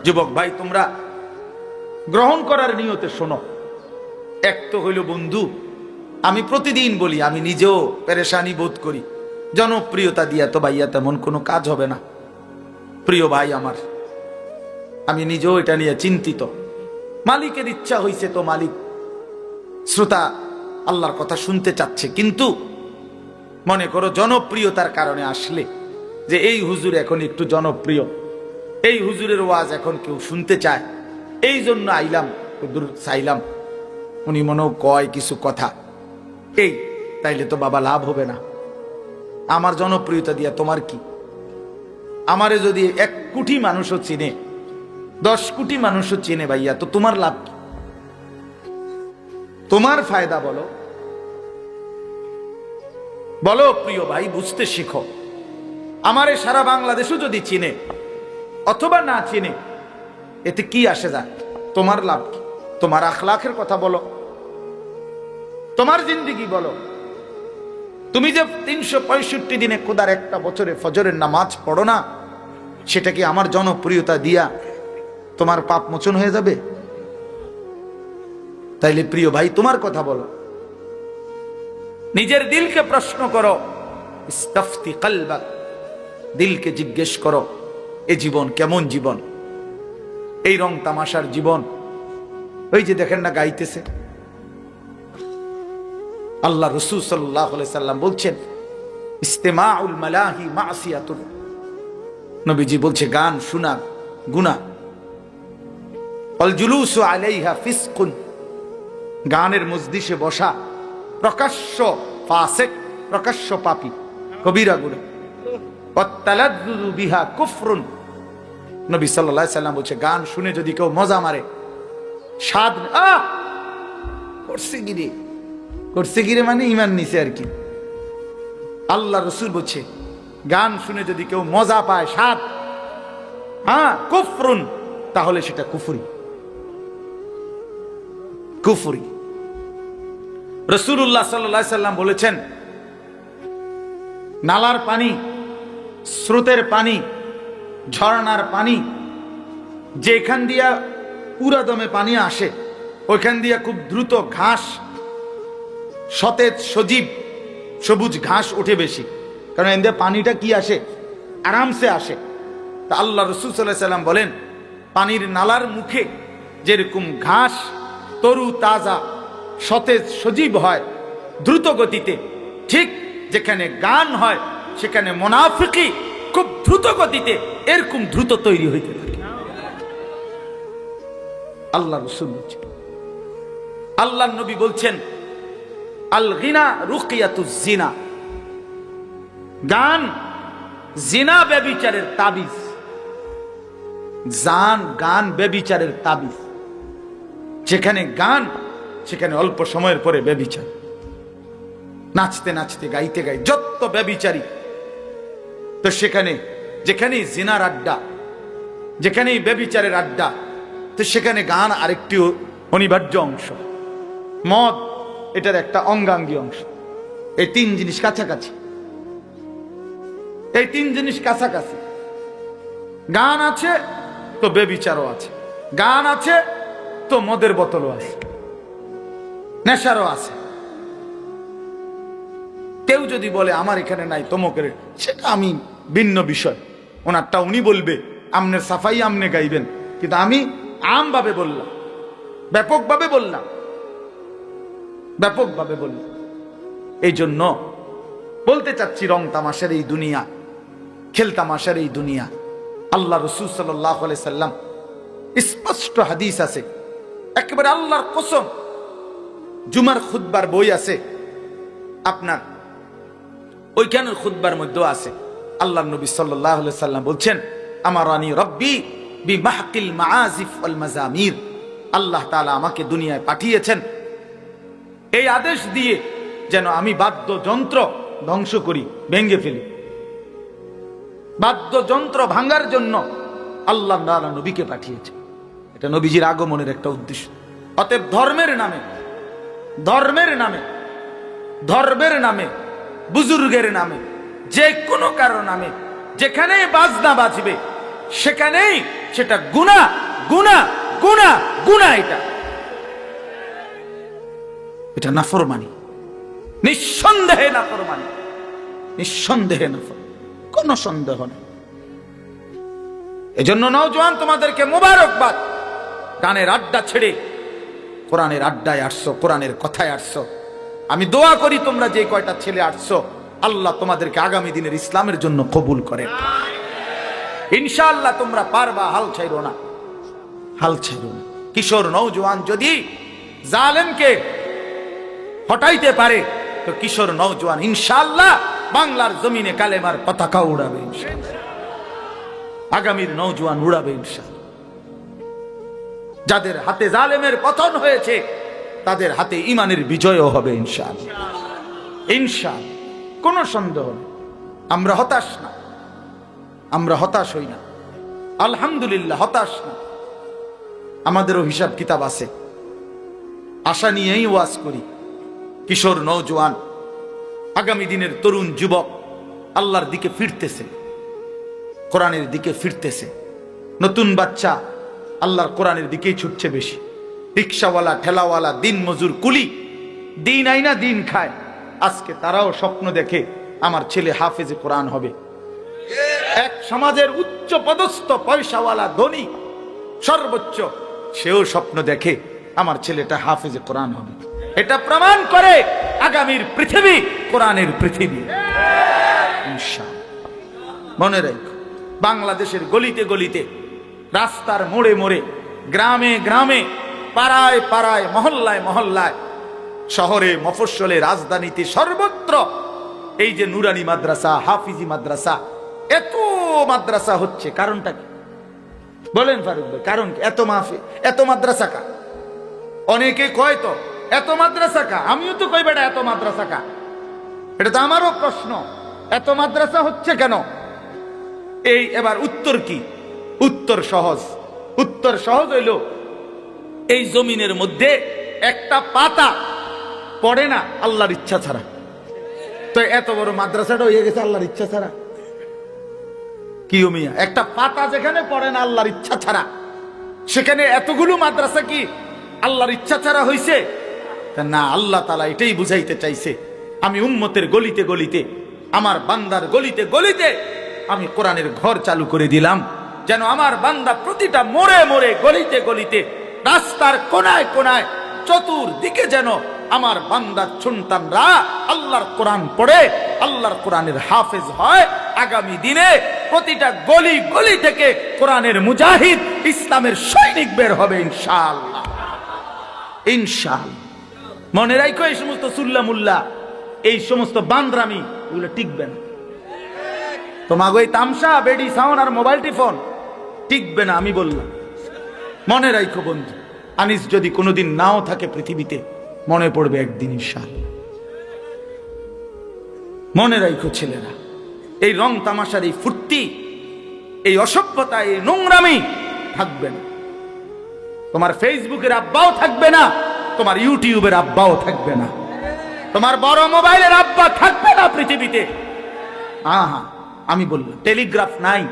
যুবক ভাই, তোমরা গ্রহণ করার নিয়তে শোনো। এক তো হইল বন্ধু, আমি প্রতিদিন বলি, আমি নিজেও পেরেশানি বোধ করি, জনপ্রিয়তা দিয়া তো ভাইয়া তেমন কোনো কাজ হবে না। প্রিয় ভাই আমার, আমি নিজেও এটা নিয়ে চিন্তিত। মালিকের ইচ্ছা হইছে তো মালিক শ্রোতা আল্লাহর কথা শুনতে চাচ্ছে, কিন্তু মনে করো জনপ্রিয়তার কারণে আসলে যে এই হুজুর এখন একটু জনপ্রিয়, এই হুজুরের ওয়াজ এখন কেউ শুনতে চায়, এই জন্য আইলাম, হুজুর চাইলাম, উনি মনেও কয় কিছু কথা, এই তাইলে তো বাবা লাভ হবে না। আমার জনপ্রিয়তা দিয়া তোমার কি? আমারে যদি 1 কোটি মানুষও চিনে, 10 কোটি মানুষও চিনে ভাইয়া, তো তোমার লাভ কি? তোমার ফায়দা বলো, বলো প্রিয় ভাই, বুঝতে শিখো। আমারে সারা বাংলাদেশও যদি চিনে অথবা না চিনে, এতে কি আসে যায়? তোমার লাভ কি? তোমার আখলাকের কথা বলো, তোমার জিন্দেগি বলো। তুমি যে 365 দিনে খোদার একটা বছরে ফজরের নামাজ পড়ো না, সেটা কি আমার জনপ্রিয়তা দিয়া তোমার পাপ মোচন হয়ে যাবে? তাইলে প্রিয় ভাই, তোমার কথা বলো, নিজের দিলকে প্রশ্ন করো, ইস্তাফতি কলবাক, দিলকে জিজ্ঞেস করো, এ জীবন কেমন জীবন? এই রং তামাশার জীবন। ওই যে দেখেন না গাইতেছে, আল্লাহ রাসূল সাল্লাল্লাহু আলাইহি সাল্লাম বলছেন, ইস্তিমাউল মালাহি মাসিয়াতুন, নবীজি বলছে গান শোনা গুনাহ, আল জুলুসু আলাইহা ফিসকুন, গানের মজলিসে বসা প্রকাশ্য ফাসিক, প্রকাশ্য পাপী, কবিরা গুনাহ, ওয়াত্তালাজ্জুজু বিহা কুফরুন, নবী সাল্লাল্লাহু আলাইহি সাল্লাম বলছে গান শুনে যদি কেউ মজা মারে, স্বাদ করছে গিরে মানে ইমান নিছে আর কি। আল্লাহ রাসূল বলছে গান শুনে যদি কেউ মজা পায়, স্বাদ, কুফরুন, তাহলে সেটা কুফরি। কুফরি। রাসূলুল্লাহ সাল্লাল্লাহু আলাইহি সাল্লাম বলেছেন, নালার পানি, স্রোতের পানি, ঝর্ণার পানি, যেখান দিয়া পুরা দমে পানি আসে, ওইখান দিয়া খুব দ্রুত ঘাস, সতেজ সজীব সবুজ ঘাস ওঠে বেশি, কারণ এদের পানিটা কি আসে, আরামসে আসে। তা আল্লাহ রাসূল সাল্লাল্লাহু আলাইহি সাল্লাম বলেন, পানির নালার মুখে যেরকম ঘাস তরু তাজা সতেজ সজীব হয় দ্রুত গতিতে, ঠিক যেখানে গান হয় সেখানে মুনাফিকি খুব দ্রুত গতিতে এরকম দ্রুত তৈরি হইতে থাকে। আল্লাহ রাসূল বলছেন, আল্লাহর নবী বলছেন, আল গিনা রুকিয়াতুজ জিনা, গান জিনা ব্যভিচারের তাবিজ। গান ব্যভিচারের তাবিজ। যেখানে গান সেখানে অল্প সময়ের পরে ব্যভিচার, নাচতে নাচতে গাইতে গাই যত ব্যভিচারী, তো সেখানে যেখানেই জিনার আড্ডা, যেখানেই ব্যভিচারের আড্ডা, তো সেখানে গান আরেকটি অনিবার্য অংশ, মদ এটার একটা অঙ্গাঙ্গী অংশ। এই 3 জিনিস কাছাকাছি, এই 3 জিনিস কাছাকাছি। গান আছে তো ব্যভিচারও আছে, গান আছে তো মদের বোতলও আছে, নেশারও আছে। কেউ যদি বলে আমার এখানে নাই তমকের, সেটা আমি ভিন্ন বিষয়, ওনারটা উনি বলবে, আমনের সাফাই আমনে গাইবেন, কিন্তু আমি আমভাবে বললাম, ব্যাপকভাবে বললাম, ব্যাপকভাবে বললাম। এই জন্য বলতে চাচ্ছি, রং তামাশার এই দুনিয়া, খেল তামাশার এই দুনিয়া, আল্লাহ রাসূল সাল্লাল্লাহু আলাইহি সাল্লাম স্পষ্ট হাদিস আছে, একেবারে আল্লাহর কসম, জুমার খুতবার বই আছে আপনার, ওইখানের খুতবার মধ্যে আছে, আল্লাহর নবী সাল্লাল্লাহু আলাইহি সাল্লাম বলছেন, আমারানি রব্বি বিমাহকিল মাআজিফ ওয়াল মাজামির, আল্লাহ তাআলা আমাকে দুনিয়ায় পাঠিয়েছেন এই আদেশ দিয়ে যেন আমি বাদ্যযন্ত্র ধ্বংস করি, ভেঙে ফেলি। বাদ্যযন্ত্র ভাঙার জন্য আল্লাহ তাআলা নবীকে পাঠিয়েছে, এটা নবীজির আগমনের একটা উদ্দেশ্য। অতএব ধর্মের নামে, ধর্মের নামে, ধর্মের নামে, বুজুর্গের নামে, যে কোনো কারো নামে যেখানেই বাজনা বাজবে সেখানেই সেটা গুনাহ, গুনাহ, গুনাহ, গুনাহ। এটা নাফরমানি, নিঃসন্দেহে নাফরমানি, নিঃসন্দেহে নাফরমানি, কোনো সন্দেহ নেই। এজন্য নওজোয়ান তোমাদেরকে মোবারকবাদ। গানের আড্ডা ছেড়ে কোরআনের আড্ডায় আসছো, কোরআনের কথায় আসছো। আমি দোয়া করি তোমরা যে কয়টা ছেলে আসছো, আল্লাহ তোমাদেরকে আগামী দিনের ইসলামের জন্য কবুল করেন ইনশাআল্লাহ। তোমরা পারবা, হাল ছাইরো না, হাল ছাইরো না। কিশোর নওজোয়ান যদি জালেমকে হটাইতে পারে, তো কিশোর নওজোয়ান ইনশাআল্লাহ বাংলার জমিনে কালেমার পতাকা উড়াবে ইনশাআল্লাহ। আগামীর নওজোয়ান উড়াবে ইনশাআল্লাহ। যাদের হাতে জালেমের পতন হয়েছে, তাদের হাতে ঈমানের বিজয়ও হবে ইনশাআল্লাহ, ইনশাআল্লাহ, কোনো সন্দেহ নেই। আমরা হতাশ না, আমরা হতাশ হই না, আলহামদুলিল্লাহ হতাশ না। আমাদেরও হিসাব কিতাব আছে, আশা নিয়েই ওয়াজ করি। কিশোর নওজোয়ান, আগামী দিনের তরুণ যুবক আল্লাহর দিকে ফিরতেছে, কোরআনের দিকে ফিরতেছে। নতুন বাচ্চা আল্লাহর কোরআনের দিকেই ছুটছে বেশি। রিক্সাওয়ালা, ঠেলাওয়ালা, দিন মজুর, কুলি, দিন আইনা দিন খায়। আজকে তারাও স্বপ্ন দেখে আমার ছেলে হাফেজে কোরআন হবে। এক সমাজের উচ্চ পদস্থ পয়সাওয়ালা ধনী সর্বোচ্চ, সেও স্বপ্ন দেখে আমার ছেলেটা হাফেজে কোরআন হবে। এটা প্রমাণ করে আগামীর পৃথিবী কোরআনের পৃথিবী ইনশাআল্লাহ। মনে রাখো, বাংলাদেশের গলিতে গলিতে, রাস্তার মোড়ে মোড়ে, গ্রামে গ্রামে, পাড়ায় পাড়ায়, মহল্লায় মহল্লায়, শহরে মফস্বলে, রাজধানীতে, সর্বত্র এই যে নুরানি মাদ্রাসা, হাফিজি মাদ্রাসা, এত মাদ্রাসা হচ্ছে, কারণটা কি বলেন ফারুক ভাই? কারণ কি? এত মাহফিল, এত মাদ্রাসা কা? অনেকে কয় তো এত মাদ্রাসা কা, আমিও তো কই বেটা এত মাদ্রাসা কা। এটা তো আমারও প্রশ্ন, এত মাদ্রাসা হচ্ছে কেন? এই এবার উত্তর কি? উত্তর সহজ। উত্তর সহজ হইল, এই জমিনের মধ্যে একটা পাতা পড়ে না আল্লাহর ইচ্ছা ছাড়া। তো এত বড় মাদ্রাসাটা হয়ে গেছে আল্লাহর ইচ্ছা ছাড়া। কি মিয়া, একটা পাতা যেখানে পড়ে না আল্লাহর ইচ্ছা ছাড়া, সেখানে এতগুলো মাদ্রাসা কি আল্লাহর ইচ্ছা ছাড়া হইছে? না, আল্লাহ তাআলা এটাই বুঝাইতে চাইছে, আমি উম্মতের গলিতে গলিতে, আমার বান্দার গলিতে গলিতে আমি কোরআনের ঘর চালু করে দিলাম, যেন আমার বান্দা প্রতিটা মোড়ে মোড়ে, গলিতে গলিতে, রাস্তার কোনায় কোনায়, চতুর্দিকে যেন আমার বান্দার সন্তানরা আল্লাহর কোরআন পড়ে, আল্লাহর কোরআনের হাফেজ হয়। আগামী দিনে প্রতিটা গলি গলি থেকে কোরআনের মুজাহিদ, ইসলামের সৈনিক বের হবে ইনশাআল্লাহ, ইনশাআল্লাহ। মনে রাখো, এই সমস্ত সুল্লা মুল্লা, এই সমস্ত বান্দরামি, এগুলো টিকবে না। তোমাকে ওই তামসা, বেডি সাউন্ড আর মোবাইল টিফোন টিকবে না, আমি বললাম। মনে রাখো বন্ধু, আনিস যদি কোনোদিন নাও থাকে পৃথিবীতে, মনে পড়বে একদিন ইনশাআল্লাহ। মনে রাখো ছেলেরা, এই রং তামাশার, এই ফুর্তি, এই অসভ্যতা, এই নোংরামি থাকবে না। তোমার ফেসবুকের আব্বাও থাকবে না, তোমার ইউটিউবের আব্বাও থাকবে না, তোমার বড় মোবাইলের আব্বা থাকবে না পৃথিবীতে। আহা, আমি বললাম, টেলিগ্রাফ নাই,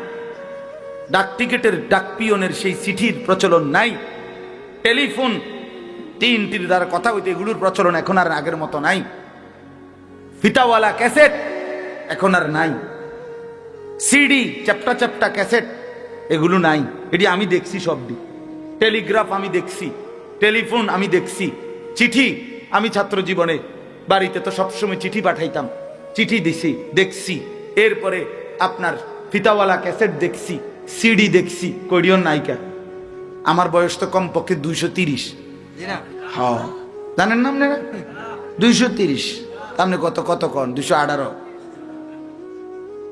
ডাক টিকেটের, ডাক পিয়নের সেই চিঠির প্রচলন নাই, টেলিফোন তিনটির দ্বারা কথা হইতে, এগুলোর প্রচলন এখন আর আগের মতো নাই, ফিতাওয়ালা ক্যাসেট এখন আর নাই, সিডি, চ্যাপ্টা চ্যাপ্টা ক্যাসেট, এগুলো নাই। এটি আমি দেখছি সবটি। টেলিগ্রাফ আমি দেখছি, টেলিফোন আমি দেখছি, চিঠি আমি ছাত্র জীবনে বাড়িতে তো সবসময় চিঠি পাঠাইতাম, চিঠি দিছি, দেখছি। এরপরে আপনার ফিতাওয়ালা ক্যাসেট দেখছি, সিডি দেখছি, করিয়ন নায়িকা। আমার বয়স তো কমপক্ষে 230। হ্যাঁ, জানেন না আপনারা? 230, আপনি কত কত কন? 218।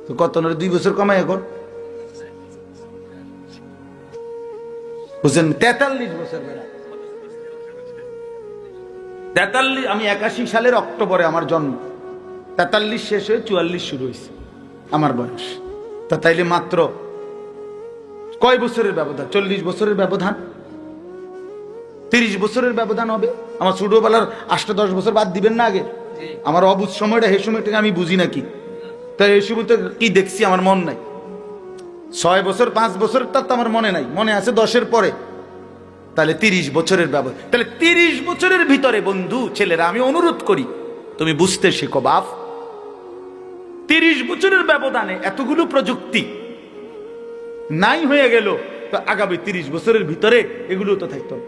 তো কত, 2 বছর কমাই এখন বুঝছেন? 43 বছর বেড়া, 43। আমি 81 সালের অক্টোবরে আমার জন্ম, 43 শেষ হয়ে 44 শুরু হয়েছে আমার বয়স। তা তাইলে মাত্র কয় বছরের ব্যবধান? 40 বছরের ব্যবধান, 30 বছরের ব্যবধান হবে। আমার ছোটবেলার 8-10 বছর বাদ দিবেন না আগে? আমার অবুঝ সময়টা, এই সময়টাকে আমি বুঝি নাকি? তাই এই সময় তো কি দেখছি আমার মন নাই। 6 বছর 5 বছরটা তো আমার মনে নাই, মনে আছে 10-এর পরে। তাহলে 30 বছরের ব্যবধান। তাহলে 30 বছরের ভিতরে বন্ধু ছেলেরা আমি অনুরোধ করি তুমি বুঝতে শিখো বাপ। 30 বছরের ব্যবধানে এতগুলো প্রযুক্তি নাই হয়ে গেল, তো আগামী 30 বছরের ভিতরে এগুলো তো থাকতো না,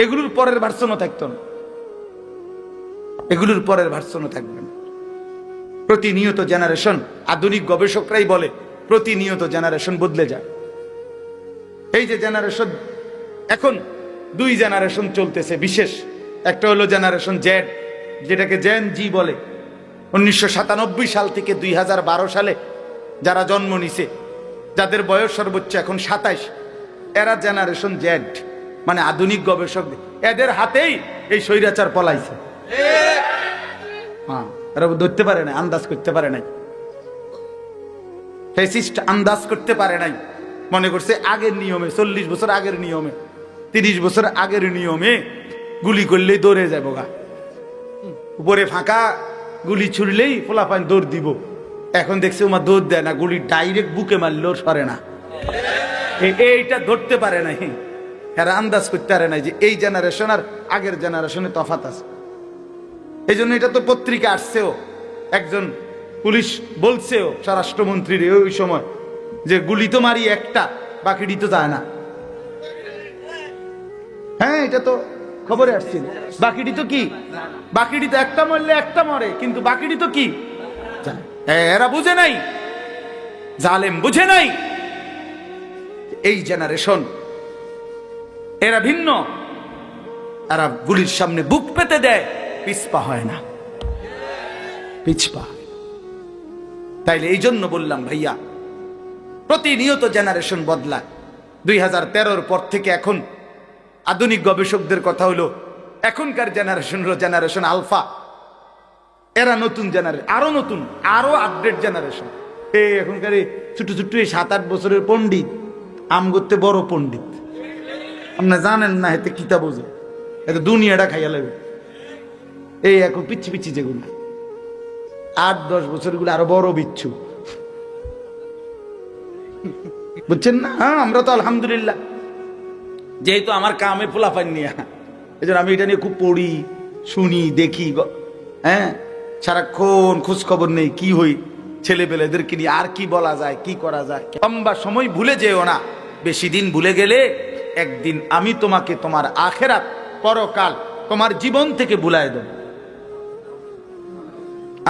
এগুলোর পরের ভার্সনও থাকতো না, এগুলোর পরের ভার্সনও থাকবে না। প্রতিনিয়ত জেনারেশন, আধুনিক গবেষকরাই বলে প্রতিনিয়ত জেনারেশন বদলে যায়। এই যে জেনারেশন, এখন 2 জেনারেশন চলতেছে বিশেষ। একটা হলো জেনারেশন জেড, যেটাকে জেন জি বলে। 1997 সাল থেকে 2012 সালে যারা জন্ম নিছে, যাদের বয়স সর্বোচ্চ এখন 27, এরা জেনারেশন জেড, মানে আধুনিক গবেষক এদের হাতেই এই স্বৈরাচার পলাইছে। হ্যাঁ, এরা ধরতে পারে না, আন্দাজ করতে পারে নাই, ফ্যাসিস্ট আন্দাজ করতে পারে নাই। মনে করছে আগের নিয়মে, 40 বছর আগের নিয়মে, 30 বছর আগের নিয়মে গুলি করলেই দৌড়ে যাবো গা, উপরে ফাঁকা গুলি ছুড়লেই পোলাপান দৌড় দিব। এখন দেখছে ওমা দৌড় দেয় না, গুলি ডাইরেক্ট বুকে মারলেও সরে না। এইটা ধরতে পারে নাই, এরা আন্দাজ করতে পারে নাই যে এই জেনারেশন আর আগের জেনারেশনে তফাৎ আছে। এই জন্য এটা তো পত্রিকা আসছেও, একজন পুলিশ বলছেও স্বরাষ্ট্রমন্ত্রীর ওই সময় যে গুলি তো মারি একটা, বাকিটি তো যায় না। হ্যাঁ, এটা তো খবরে আসছিল, বাকিটি তো কি, বাকিটি তো একটা মরলে একটা মরে, কিন্তু বাকিটি তো কি যায়। এরা বুঝে নাই, জালেম বুঝে নাই এই জেনারেশন এরা ভিন্ন, এরা গুলির সামনে বুক পেতে দেয়, পিছপা হয় না, পিছপা। তাইলে এই জন্য বললাম ভাইয়া, প্রতিনিয়ত জেনারেশন বদলায়। 2013-র পর থেকে এখন আধুনিক গবেষকদের কথা হলো এখনকার জেনারেশন হলো জেনারেশন আলফা। এরা নতুন জেনারেশন, আরো নতুন, আরো আপডেট জেনারেশন। এই এখনকার ছোট ছোট 7-8 বছরের পণ্ডিত আম করতে বড় পণ্ডিত, আপনারা জানেন না, এতে কিতা বোঝে, এত দুনিয়াটা খাইয়া লাগবে। এই এখন পিচ্ছি পিচ্ছি যেগুলো 8-10 বছরগুলো আরো বড় বিচ্ছু, বুঝছেন না? হ্যাঁ, আমরা তো আলহামদুলিল্লাহ, যেহেতু আমার কামে পোলাপান নিয়ে, এই জন্য আমি এটা নিয়ে খুব পড়ি, শুনি, দেখি। হ্যাঁ, সারাক্ষণ খোঁজ খবর নেই কি হই ছেলেপেলেদেরকে নিয়ে, আর কি বলা যায়, কি করা যায়। লম্বা সময় ভুলে যেও না, বেশি দিন ভুলে গেলে একদিন আমি তোমাকে তোমার আখেরাত, পরকাল, তোমার জীবন থেকে ভুলায় দেব,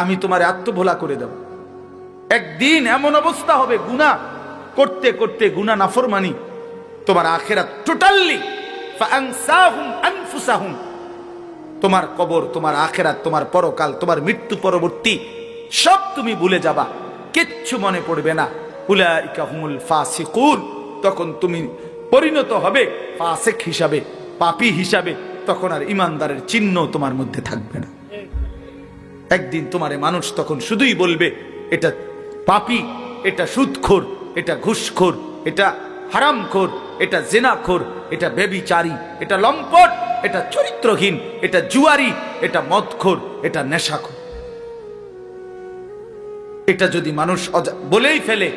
আমি তোমার আত্মভোলা করে দেব। একদিন এমন অবস্থা হবে গুনাহ করতে করতে, গুনাহ নাফরমানি, তোমার আখেরাত টোটালি ফাআনসাহুম আনফুসাহুম, তোমার কবর, তোমার আখেরাত, তোমার পরকাল, তোমার মৃত্যু পরবর্তী সব তুমি ভুলে যাবা, কিচ্ছু মনে পড়বে না। উলাইকা হুমুল ফাসিকুন, তখন তুমি পরিণত হবে ফাসিক হিসাবে, পাপী হিসাবে। তখন আর ইমানদারের চিহ্ন তোমার মধ্যে থাকবে না। একদিন তোমারে মানুষ তখন শুধুই বলবে এটা পাপী, এটা সুদখোর, এটা ঘুষখোর, এটা হারামখোর, এটা জিনাখোর, এটা ব্যভিচারী, এটা লম্পট, এটা চরিত্রহীন, এটা জুয়ারি, এটা মদখোর, এটা নেশাখোর। এটা যদি মানুষ বলেই ফেলে,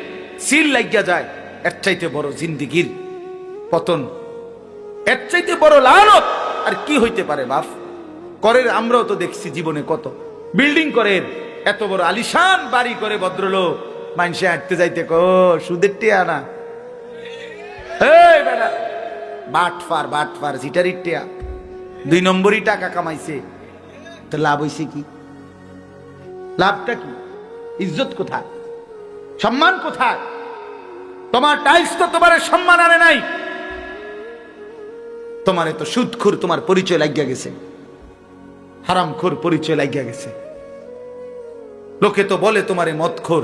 সিল লাগিয়া যায়, এর চাইতে বড় জিন্দিগির পতন, এর চাইতে বড় লানত আর কি হইতে পারে বাপ? করের আমরাও তো দেখছি জীবনে কত বিল্ডিং করে, এত বড় আলিশান বাড়ি করে ভদ্রলোক, মানুষে হাঁটতে যাইতে সুদের টিয়া না, বাটফার বাটফার জিটারির টিয়া, 2 নম্বরই টাকা কামাইছে, তো লাভ হইছে কি? লাভটা কি? ইজ্জত কোথায়? সম্মান কোথায়? তোমার টাইলস তো তোমার সম্মান আনে নাই, তোমারে তো সুদখোর তোমার পরিচয় লাগিয়া গেছে, হারামখোর পরিচয় লাগিয়া গেছে। লোকে তো বলে তোমারে মদখোর,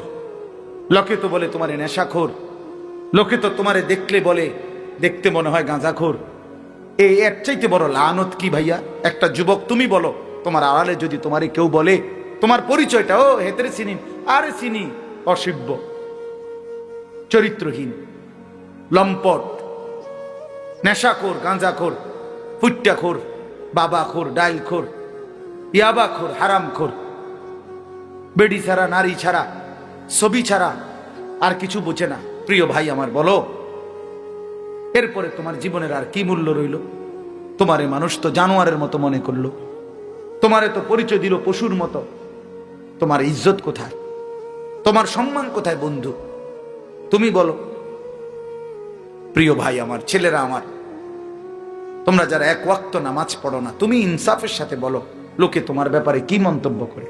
লোকে তো বলে তোমারে নেশাখোর, লোকে তো তোমারে দেখলে বলে দেখতে মনে হয় গাঁজাখোর। এর চাইতে বড় লানত কি ভাইয়া? একটা যুবক তুমি বলো, তোমার আড়ালে যদি তোমারে কেউ বলে তোমার পরিচয়টা, ও হেতরে চিনি, আরে চিনি, অসভ্য, চরিত্রহীন, লম্পট, নেশাখোর, গাঁজাখোর, ফুট্টাখোর, বাবাখোর, ডাইলখোর, ইয়াবাখোর, হারামখোর, বেডি ছাড়া, নারী ছাড়া, ছবি ছাড়া, আর কিছু বোঝে না। প্রিয় ভাই আমার, বলো এরপরে তোমার জীবনের আর কি মূল্য রইল? তোমারে মানুষ তো জানোয়ারের মতো মনে করলো, তোমারে তো পরিচয় দিল পশুর মতো। তোমার ইজ্জত কোথায়? তোমার সম্মান কোথায় বন্ধু? তুমি বলো। প্রিয় ভাই আমার, ছেলেরা আমার, তোমরা যারা এক ওয়াক্ত নামাজ পড়ো না, তুমি ইনসাফের সাথে বলো লোকে তোমার ব্যাপারে কি মন্তব্য করে।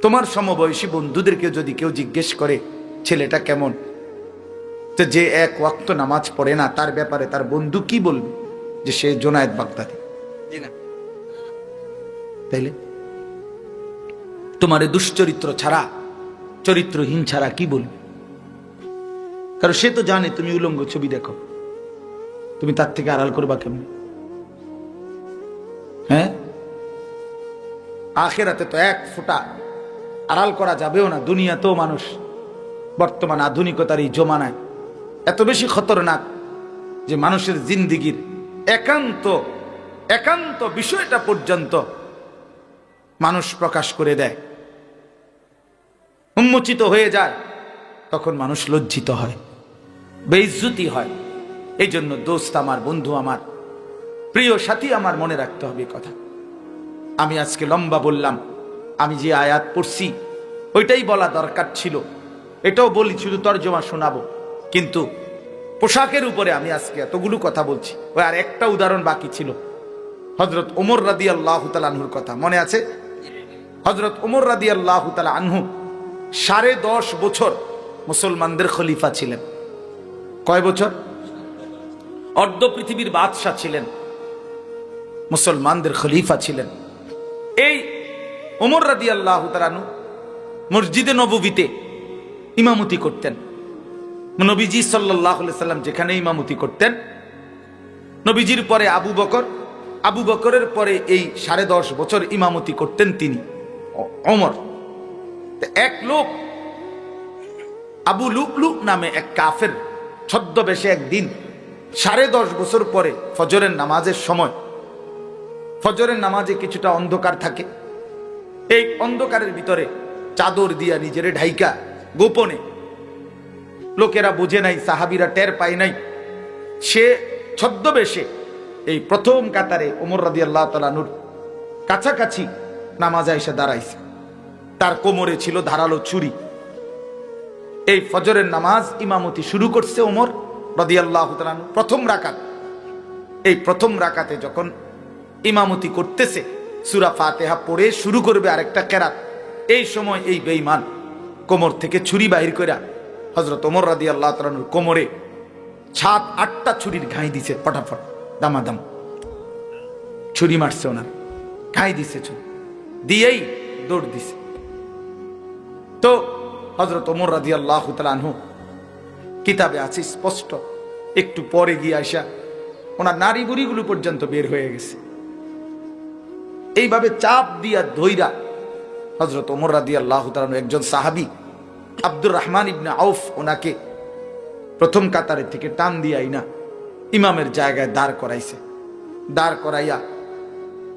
তোমার সমবয়সী বন্ধুদেরকে যদি কেউ জিজ্ঞেস করে ছেলেটা কেমন, তো যে এক ওয়াক্ত নামাজ পড়ে না তার ব্যাপারে তার বন্ধু কি বলবে? যে সে জোনায়েদ বাগদাদি। তাইলে তোমার দুশ্চরিত্র ছাড়া, চরিত্রহীন ছাড়া কি বলবে? কারণ সে তো জানে তুমি উলঙ্গ ছবি দেখো, তুমি তার থেকে আড়াল করবা কেমন? হ্যাঁ, আখেরাতে তো এক ফোঁটা আড়াল করা যাবেও না। দুনিয়াতেও মানুষ বর্তমান আধুনিকতার এই জমানায় এত বেশি খতরনাক যে মানুষের জিন্দিগির একান্ত একান্ত বিষয়টা পর্যন্ত মানুষ প্রকাশ করে দেয়, উন্মোচিত হয়ে যায়। তখন মানুষ লজ্জিত হয়, বেইজ্জতি হয়। এই জন্য দোস্ত আমার, বন্ধু আমার, প্রিয় সাথী আমার, মনে রাখতে হবে কথা। আমি আজকে লম্বা বললাম, আমি যে আয়াত পড়ছি ওইটাই বলা দরকার ছিল। এটাও বলি, শুধু তর্জমা শোনাবো, কিন্তু পোশাকের উপরে আমি আজকে এতগুলো কথা বলছি। ওই আর একটা উদাহরণ বাকি ছিল, হযরত ওমর রাদিয়াল্লাহু তাআলা আনহুর কথা মনে আছে? হযরত ওমর রাদিয়াল্লাহু তাআলা আনহু 10.5 বছর মুসলমানদের খলিফা ছিলেন। কয় বছর? অর্ধ পৃথিবীর বাদশা ছিলেন, মুসলমানদের খলিফা ছিলেন। এই ওমর রাদিয়াল্লাহু তাআলা আনহু মসজিদে নববীতে ইমামতি করতেন। নবীজি সাল্লাল্লাহু আলাইহি সাল্লাম যেখানে ইমামতি করতেন, নবীজির পরে আবু বকর, আবু বকরের পরে এই 10.5 বছর ইমামতি করতেন তিনি ওমর। এক লোক আবু লুকলু নামে এক কাফের ছদ্মবেশে একদিন 10.5 বছর পরে ফজরের নামাজের সময়, ফজরের নামাজে কিছুটা অন্ধকার থাকে, এই অন্ধকারের ভিতরে চাদর দিয়া নিজেরে ঢাইকা গোপনে, লোকেরা বোঝে নাই, সাহাবীরা টের পায় নাই, সে ছদ্মবেশে এই প্রথম কাতারে ওমর রাদিয়াল্লাহু তাআলা আনহুর কাছাকাছি নামাজে এসে দাঁড়াইছে। তার কোমরে ছিল ধারালো ছুরি। এই ফজরের নামাজ ইমামতি শুরু করছে ওমর রাদিয়াল্লাহু তাআলা আনহু, প্রথম রাকাত। এই প্রথম রাকাতে যখন ইমামতি করতেছে, সূরা ফাতিহা পড়ে শুরু করবে আরেকটা কেরাত, এই সময় এই বেঈমান কোমর থেকে ছুরি বাহির কইরা হযরত ওমর রাদিয়াল্লাহু তাআলা আনহুর কোমরে 7-8টা ছুরির ঘাই দিছে, ফটাফট দামাদাম ছুরি মারছে, ওনার ঘাই দিছে, ছুরি দিয়েই দৌড় দিছে। তো হযরত ওমর রাদিয়াল্লাহু তাআলা আনহু, কিতাবে আছে স্পষ্ট, একটু পরে গিয়ে আসা ওনার নারী বুড়িগুলো পর্যন্ত বের হয়ে গেছে। এইভাবে চাপ দিয়া ধইরা হযরত ওমর রাদিয়াল্লাহু তাআলা আনহু, একজন সাহাবী আব্দুর রহমান ইবনে আউফ, ওনাকে প্রথম কাতারের থেকে টান দিয়া আইনা ইমামের জায়গায় দাঁড় করাইছে। দাঁড় করাইয়া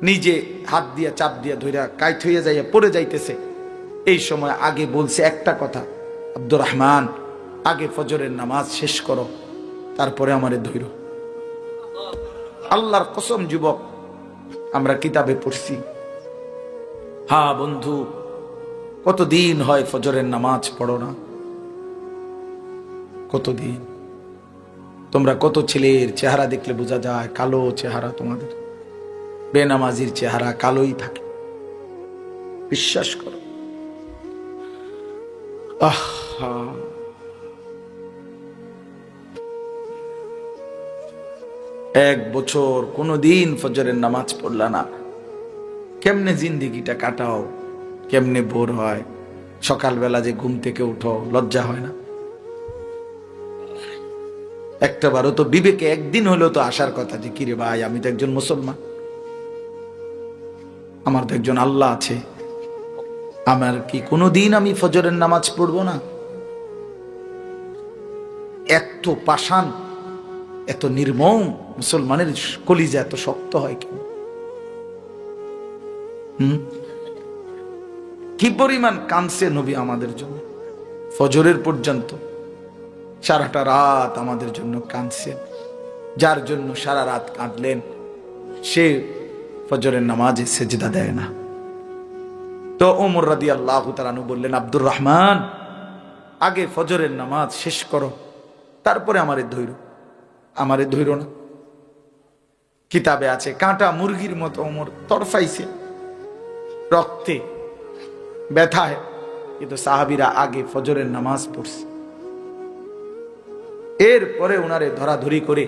নিজে হাত দিয়া চাপ দিয়া ধইরা কাইত হইয়া যাইয়া পড়ে যাইতেছে। এই সময় আগে বলছে একটা কথা, আব্দুর রহমান, আগে ফজরের নামাজ শেষ করো, তারপরে আমারে ধইরো। আল্লাহর কসম যুবক, আমরা কিতাবে পড়ছি। হ্যাঁ বন্ধু, কতদিন হয় ফজরের নামাজ পড়ো না? কতদিন? তোমরা কত ছেলের চেহারা দেখলে বোঝা যায় কালো চেহারা, তোমাদের বেনামাজির চেহারা কালোই থাকে, বিশ্বাস করো। এক বছর কোনদিন ফজরের নামাজ পড়লা না, কেমনে জিন্দিগিটা কাটাও? কেমনে ভোর হয়? সকালবেলা যে ঘুম থেকে উঠো, লজ্জা হয় না? একটা বারও তো বিবেকে একদিন হলেও তো আসার কথা যে কিরে ভাই, আমি তো একজন মুসলমান, আমার তো একজন আল্লাহ আছে, আমার কি কোনোদিন আমি ফজরের নামাজ পড়বো না? এত পাষাণ, এত নির্মম মুসলমানের কলিজা এত শক্ত হয় কেন? কি পরিমাণ কাঁদছে নবী আমাদের জন্য। ফজরের পর্যন্ত সারাটা রাত আমাদের জন্য কাঁদছেন। যার জন্য সারা রাত কাঁদলেন সে ফজরের নামাজে সেজদা দেয় না। তো ওমর রাদিয়াল্লাহু তাআলা আনহু বললেন, আব্দুর রহমান, আগে ফজরের নামাজ শেষ করো, তারপরে আমারে ধৈর না। কিতাবে আছে কাঁটা মুরগির মতো ওমর তরফাইছে রক্তে ব্যথায়, কিন্তু সাহাবীরা আগে ফজরের নামাজ পড়ছে। এরপরে ওনারে ধরাধরি করে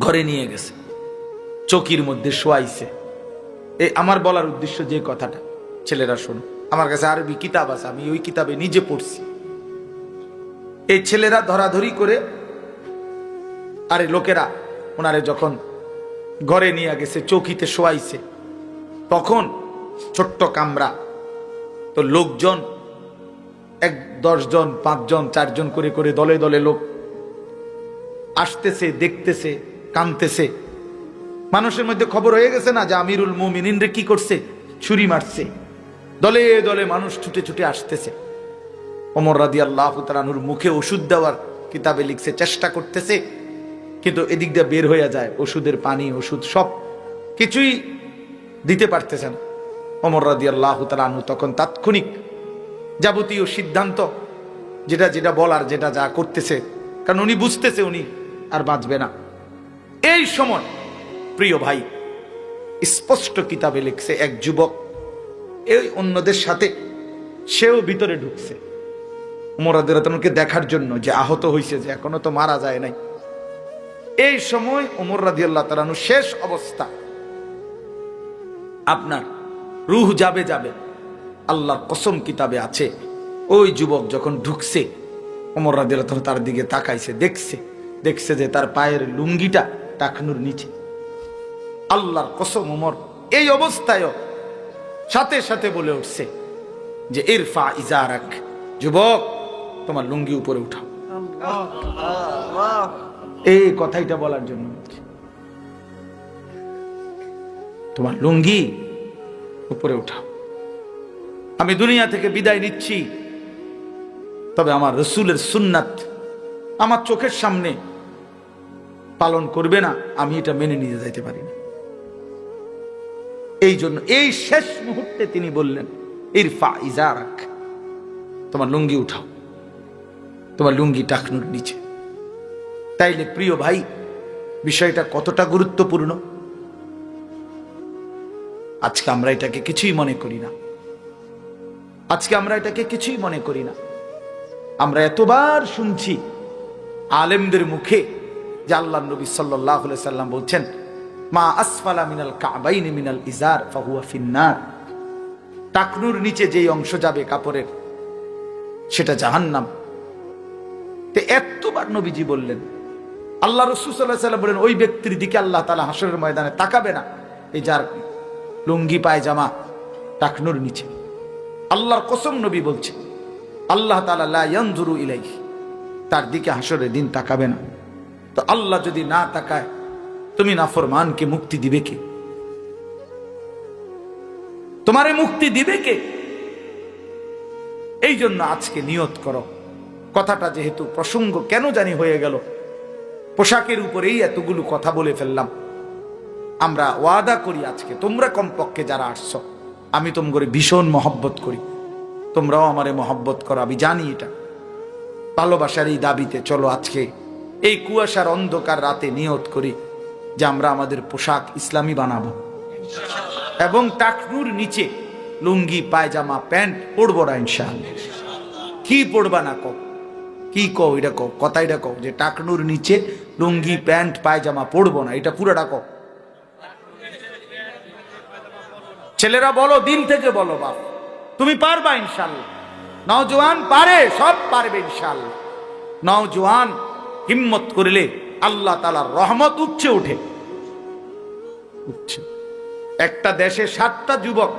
ঘরে নিয়ে গেছে, চকির মধ্যে শোয়াইছে। এই আমার বলার উদ্দেশ্য যে কথাটা, ছেলেরা শোনো, আমার কাছে আরবি কিতাব আছে, আমি ওই কিতাবে নিজে পড়ছি। এই ছেলেরা ধরাধরি করে, আরে লোকেরা ওনারে যখন ঘরে নিয়ে গেছে, চৌকিতে শোয়াইছে, তখন ছোট্ট কামরা, তো লোকজন 10 জন 5 জন 4 জন করে করে দলে দলে লোক আসতেছে, দেখতেছে, কাঁদতেছে। মানুষের মধ্যে খবর হয়ে গেছে না যে আমিরুল মুমিনিন রে কি করছে, ছুরি মারছে। দলে দলে মানুষ ছুটে ছুটে আসতেছে। ওমর রাদিয়াল্লাহু তাআলা আনহুর মুখে ওষুধ দেওয়ার কিতাবে লিখছে চেষ্টা করতেছে, কিন্তু এদিক দিয়ে বের হয়ে যায় ওষুধের পানি, ওষুধ সব কিছুই দিতে পারতেছেন। ওমর রাদিয়াল্লাহু তাআলা আনহু তখন তাৎক্ষণিক যাবতীয় সিদ্ধান্ত, যেটা যেটা বলার, যেটা যা করতেছে, কারণ উনি বুঝতেছে উনি আর বাঁচবে না। এই সময় প্রিয় ভাই, স্পষ্ট কিতাবে লিখছে এক যুবক এই অন্যদের সাথে সেও ভিতরে ঢুকছে ওমর রাদিয়াল্লাহু তাআলা আনহুকে দেখার জন্য, যে আহত হয়েছে, যে এখনো তো মারা যায় নাই। এই সময় ওমর রাদিয়াল্লাহু তাআলা আনহু শেষ অবস্থা, আপনার রূহ যাবে, আল্লাহর কসম কিতাবে আছে, ওই যুবক যখন ঢুকছে ওমর রাদিয়াল্লাহু তাআলা তার দিকে তাকাইছে, দেখছে যে তার পায়ের লুঙ্গিটা টাকনুর নিচে। আল্লাহর কসম, ওমর এই অবস্থায় সাথে সাথে বলে উঠছে যে ইরফা ইজারাক, যুবক তোমার লুঙ্গি উপরে উঠাও। এই কথাইটা বলার জন্য, তোমার লুঙ্গি উপরে উঠাও। আমি দুনিয়া থেকে বিদায় নিচ্ছি, তবে আমার রসুলের সুন্নাত আমার চোখের সামনে পালন করবে না, আমি এটা মেনে নিয়ে যাইতে পারি না। এই জন্য এই শেষ মুহূর্তে তিনি বললেন ইরফা ইজারাক, তোমার লুঙ্গি উঠাও, তোমার লুঙ্গি টাকনুর নিচে। তাইলে প্রিয় ভাই, বিষয়টা কতটা গুরুত্বপূর্ণ। আজকে আমরা এটাকে কিছুই মনে করি না, আমরা এতবার শুনছি আলেমদের মুখে যে আল্লাহর নবী সাল্লাল্লাহু আলাইহি সাল্লাম বলছেন, মা আসফালা মিনাল কাবাইনি মিনাল ইজার ফাহুয়া ফিন্নার, টাকনুর নিচে যেই অংশ যাবে কাপড়ের সেটা জাহান্নাম। তো এতবার নবীজি বললেন, আল্লাহ রাসূল সাল্লাল্লাহু আলাইহি সাল্লাম বলেন, ওই ব্যক্তির দিকে আল্লাহ তাআলা হাশরের ময়দানে তাকাবে না এই যার লুঙ্গি পায়জামা টাকনুর নিচে। আল্লাহর কসম নবী বলছে, আল্লাহ তাআলা লা ইয়ানজুরু ইলাইহি, তার দিকে হাশরের দিন তাকাবে না। তো আল্লাহ যদি না তাকায়, তুমি নাফরমানকে মুক্তি দিবে কে? তোমারে মুক্তি দিবে কে? এই জন্য আজকে নিয়ত করো। কথাটা যেহেতু প্রসঙ্গ কেন জানি হয়ে গেল, পোশাকের উপরেই এতগুলো কথা বলে ফেললাম। আমরা ওয়াদা করি আজকে, তোমরা কমপক্ষে যারা আসছো, আমি তোমাকে ভীষণ মহব্বত করি, তোমরাও আমারে মহব্বত করো, আমি জানি এটা। ভালোবাসার এই দাবিতে চলো আজকে এই কুয়াশার অন্ধকার রাতে নিয়ত করি যে আমরা আমাদের পোশাক ইসলামী বানাবো, এবং টাকনুর নিচে লুঙ্গি পায়জামা প্যান্ট পরবো না ইনশাআল্লাহ। কি পড়বা না কও, কি কও, এটা কও, কথা এটা কও যে টাকনুর নিচে লুঙ্গি প্যান্ট পায়জামা পরবো না, এটা পুরোটা কও। ছেলেরা বলো, দিল থেকে বলো, বাপ তুমি পারবা ইনশাআল্লাহ। নওজোয়ান পারে, সব পারবে ইনশাআল্লাহ। নওজোয়ান হিম্মত করলে আল্লাহ তাআলার রহমত উঠছে। একটা দেশে 7টা যুবক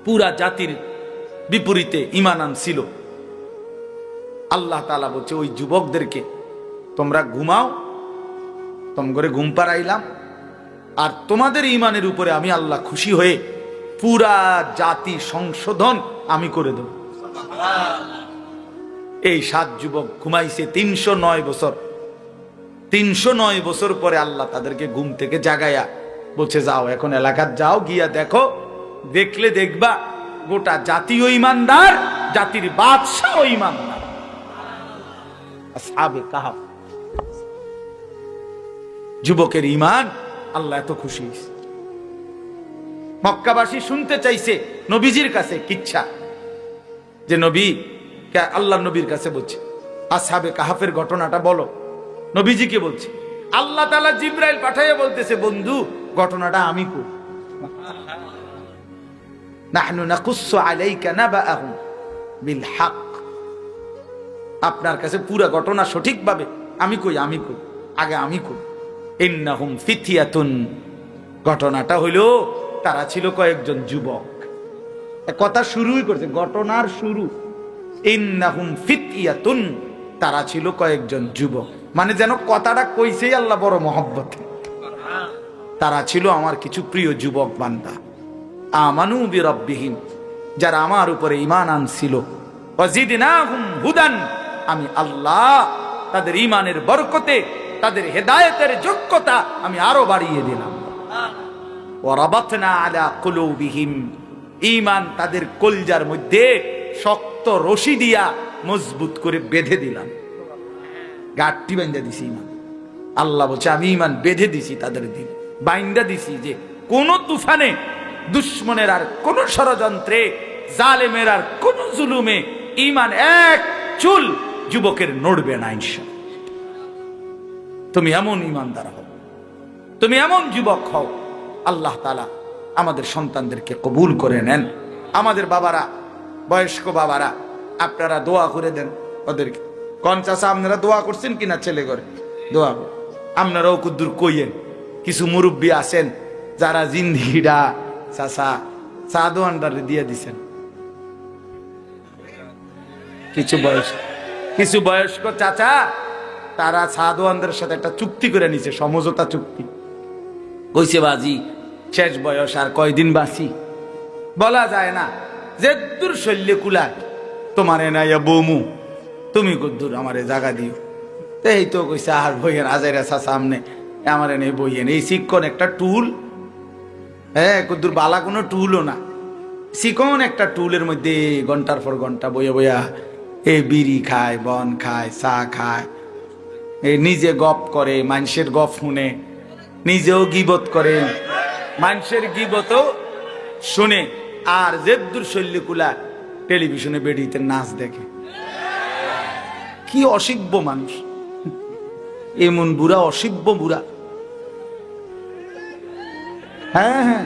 পুরা জাতির বিপরীতে ঈমান আনছিল। আল্লাহ তাআলা বলছে, ওই যুবকদেরকে তোমরা ঘুমাও, তোমাদের ঘুম পাড়াইলাম, আর তোমাদের ঈমানের উপরে আমি আল্লাহ খুশি হয়ে পুরা জাতি সংশোধন আমি করে দেব। এই 7 যুবক ঘুমাইছে 309 বছর। 309 বছর পরে আল্লাহ তাদেরকে ঘুম থেকে জাগায়া বলছে, যাও এখন এলাকার যাও, গিয়া দেখো, দেখলে দেখবা গোটা জাতীয় ইমানদার, জাতির বাদশাহ ইমানদার। আসহাবে কাহাফ, যুবকের ইমান আল্লাহ এত খুশি হয়েছে। মক্কাবাসী শুনতে চাইছে নবীজির কাছে কিচ্ছা, যে নবী, আল্লাহ নবীর কাছে বলছে আসহাবে কাহাফের ঘটনাটা বলো। নবীজিকে বলছে, আল্লাহ তাআলা জিবরাইল পাঠাইয়া বলতেছে, বন্ধু ঘটনাটা আমি কই, নাহনু নাকুসসু আলাইকা নাবাআহুম বিল হক। আপনার কাছে পুরো ঘটনা সঠিকভাবে আমি কই, আগে আমি কই। ইন্নাহুম ফিতয়াতুন, ঘটনাটা হইল তারা ছিল কয়েকজন যুবক। কথা শুরুই করছে, ঘটনার শুরু। ইন্নাহুম ফিতয়াতুন, তারা ছিল কয়েকজন যুবক, মানে যেন কথাটা কইছেই আল্লাহ বড় মহব্বত। তারা ছিল আমার কিছু প্রিয় যুবক বান্দা। আমানু বিরাব্বিহিম, যারা আমার উপরে ঈমান আনছিল। ওয়াজিদনাহুম হুদান, আমি আল্লাহ তাদের ঈমানের বরকতে, তাদের হেদায়েতের যোগ্যতা আমি আরো বাড়িয়ে দিলাম। ওয়ারাবাতনা আলা কুলুবিহিম, ঈমান তাদের কলজার মধ্যে শক্ত রশি দিয়া মজবুত করে বেঁধে দিলাম। গাঁটটি বাইন্ধা দিছি ঈমান। আল্লাহ বলছে, আমি ঈমান বেঁধে দিছি তাদের দিল, বাইন্ধা দিছি, যে কোন তুফানে, দুশ্মনের আর কোন ষড়যন্ত্রে, জালেমের আর কোন জুলুমে ঈমান এক চুল যুবকের নড়বে না ইনশাআল্লাহ। তুমি এমন ঈমানদার হও, তুমি এমন যুবক হও। আল্লাহ তাআলা আমাদের সন্তানদেরকে কবুল করে নেন। আমাদের বাবারা, বয়স্ক বাবারা, আপনারা দোয়া করে দেন ওদেরকে। কোন চাচা আপনারা দোয়া করছেন কিনা ছেলে করে? দোয়া আপনারাও কুদ্দুর কইয়েন। কিছু মুরব্বী আছেন যারা জিন্দিগিটা চাচা সাধু আন্ডারে দিয়ে দিছেন। কিছু বয়স্ক চাচা, তারা সাধু আন্ডারের সাথে একটা চুক্তি করে নিছে, সমঝোতা চুক্তি। কইছে, বাজি শেষ বয়স, আর কয়দিন বাঁচি বলা যায় না, যে দূর শল্য কুলায় তোমার এনাইয়া বৌমু, তুমি কদ্দুর আমারে জাগা দিও। এই তো কইছে, আর বইয়ের আজাইরা সামনে আমার এনে বইয়েন, এই শিক্ষণ একটা টুল, হ্যাঁ কদ্দুর বালা কোনো টুলও না, শিকন একটা টুলের মধ্যে ঘন্টার পর ঘন্টা বইয়া বইয়া এই বিড়ি খায়, বন খায়, চা খায়, এই নিজে গপ করে, মানুষের গপ শুনে, নিজেও গিবত করে, মানুষের গিবতও শুনে, আর জেদ্দুর শল্যকুলা টেলিভিশনে বেডিতে নাচ দেখে। কি অসিব্য মানুষ, এমন বুড়া, অসিব্য বুড়া। হ্যাঁ,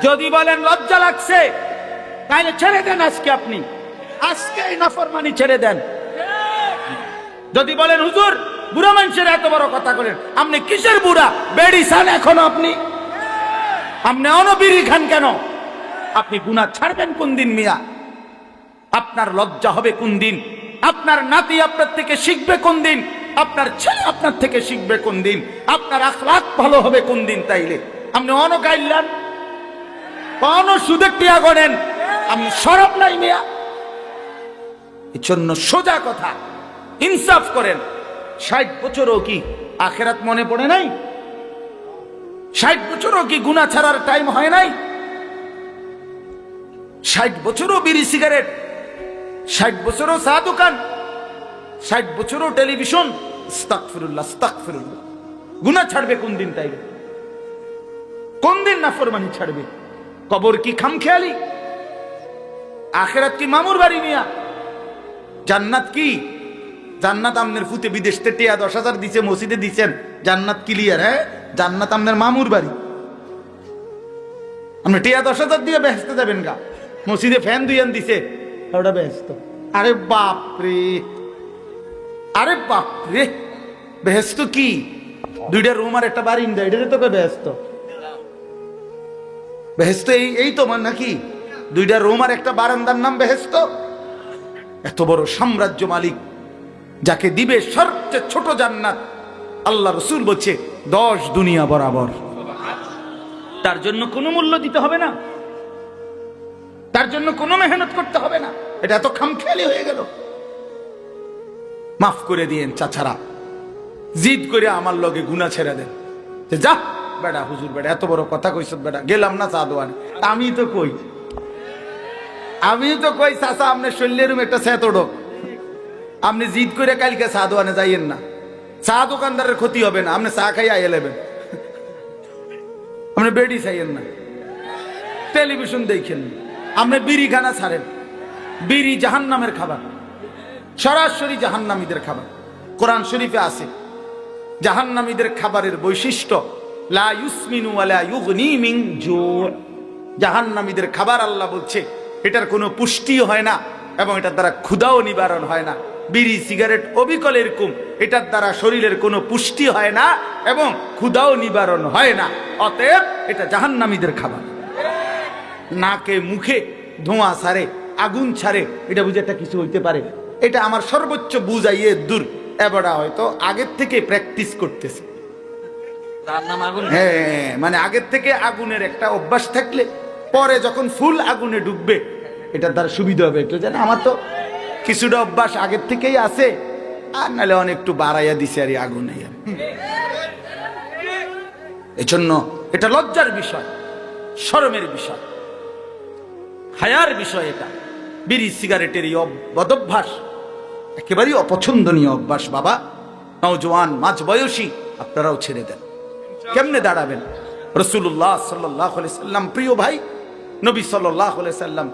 যদি বলেন লজ্জা লাগছে, তাহলে ছেড়ে দেন আজকে, আপনি আজকে এই নাফরমানি ছেড়ে দেন। যদি বলেন হুজুর বুড়া মানুষের এত বড় কথা বলেন, আপনি কিসের বুড়া? বেড়ি খান এখনো আপনি অনবিড়ি খান কেন? আপনি গুনাহ ছাড়বেন কোন দিন মিয়া? আপনার লজ্জা হবে কোন দিন? আপনার নাতি আপনার থেকে শিখবে কোন দিন? আপনার ছেলে আপনার থেকে শিখবে কোন দিন? আপনার আখলাক ভালো হবে কোন দিন? তাইলে আপনি গাইলেন, সুদে টিয়া গড়েন, আপনি শরম নাই মিয়া। এই জন্য সোজা কথা, ইনসাফ করেন। 60 বছরও কি আখেরাত মনে পড়ে নাই? 60 বছরও কি গুনাহ ছাড়ার টাইম হয় নাই? 60 বছরও বিড়ি সিগারেট, 60 বছরও চা দোকান, 60 বছরও টেলিভিশন। আস্তাগফিরুল্লাহ, আস্তাগফিরুল্লাহ। গুনাহ ছাড়বে কোন দিন? তাইলে কোন দিন নাফরমানি ছাড়বে? কবর কি খামখেয়ালি? আখেরাত কি মামুর বাড়ি মিয়া? জান্নাত কি? জান্নাত আমনের ফুতে বিদেশ থেকে 10,000 দিছে, মসজিদে দিছেন, জান্নাত ক্লিয়ার। হ্যাঁ, জান্নাত আমনের মামুর বাড়ি। আপনি 10,000 দিয়ে বেহেশতে যাবেন গা? মসজিদে ফ্যান দুইয়ান দিছে, ওটা বেহেশত। আরে বাপরে, আরে বাপরে, বেহেশত কি? 2টা রুম আর একটা বারিন্দা, এটারে তো বেহেশত। বেহেশত এই তোমার নাকি? 2টা রুম আর একটা বারান্দার নাম বেহেশত? এত বড় সাম্রাজ্য মালিক, যাকে দিবে সবচেয়ে ছোট জান্নাত, আল্লাহ রসুল বলছে 10 দুনিয়া বরাবর। তার জন্য কোনো মূল্য দিতে হবে না, তার জন্য কোনো মেহনত করতে হবে না। এটা এত খামখেয়ালি হয়ে গেল। মাফ করে দিয়েন চাচারা, জিদ করে আমার লগে গুনাহ ছেড়ে দেন, যে যা বেটা হুজুর বেটা এত বড় কথা কইছ বেটা, গেলাম না চা দোয়ানে। আমি তো কই চাচা আপনার শরীরের রুম একটা সেত ডোক, আপনি জিদ করে কালকে চা দোয়ানে যাইয়েন না, চা দোকানদারের ক্ষতি হবে না, আপনি চা খাই আইয়ে নেবেন, আপনি বেডি চাইয়েন না, টেলিভিশন দেখেন, আপনি বিড়ি খানা ছাড়েন, বিড়ি জাহান্নামের খাবার, সরাসরি জাহান্নামীদের খাবার। কোরআন শরীফে আছে জাহান্নামীদের খাবারের বৈশিষ্ট্য লা ইউসমিনু ওয়ালা ইউগনি মিন জু। জাহান্নামীদের খাবার আল্লাহ বলছে এটার কোনো পুষ্টি হয় না এবং এটার দ্বারা ক্ষুধাও নিবারণ হয় না। বিড়ি সিগারেট অবিকল এরকম, এটার দ্বারা শরীরের কোনো পুষ্টি হয় না এবং ক্ষুধাও নিবারণ হয় না, অতএব এটা জাহান্নামীদের খাবার। নাকে মুখে ধোঁয়া ছাড়ে, আগুন ছাড়ে, এটা বুঝে একটা কিছু হইতে পারে? এটা আমার সর্বোচ্চ বুঝাইয়ে দূর, এবারে হয়তো আগের থেকে প্র্যাকটিস করতেছে। হ্যাঁ, মানে আগের থেকে আগুনের একটা অভ্যাস থাকলে পরে যখন ফুল আগুনে ডুববে এটার দ্বারা সুবিধা হবে। একটু জানে আমার তো কিছুটা অভ্যাস আগের থেকেই আছে, আর নাহলে অনেক একটু বাড়াইয়া দিছে আর আগুনে। এজন্য এটা লজ্জার বিষয়, শরমের বিষয়, হায়ার বিষয়। এটা বিড়ি সিগারেটের এই বদভ্যাস একেবারেই অপছন্দনীয় অভ্যাস। বাবা নওজোয়ান মাঝ বয়সী আপনারাও ছেড়ে দেন। কেমনে দাঁড়াবেন? রাসূলুল্লাহ সাল্লাল্লাহু আলাইহি সাল্লাম, প্রিয় ভাই নবী সাল্লাল্লাহু আলাইহি সাল্লাম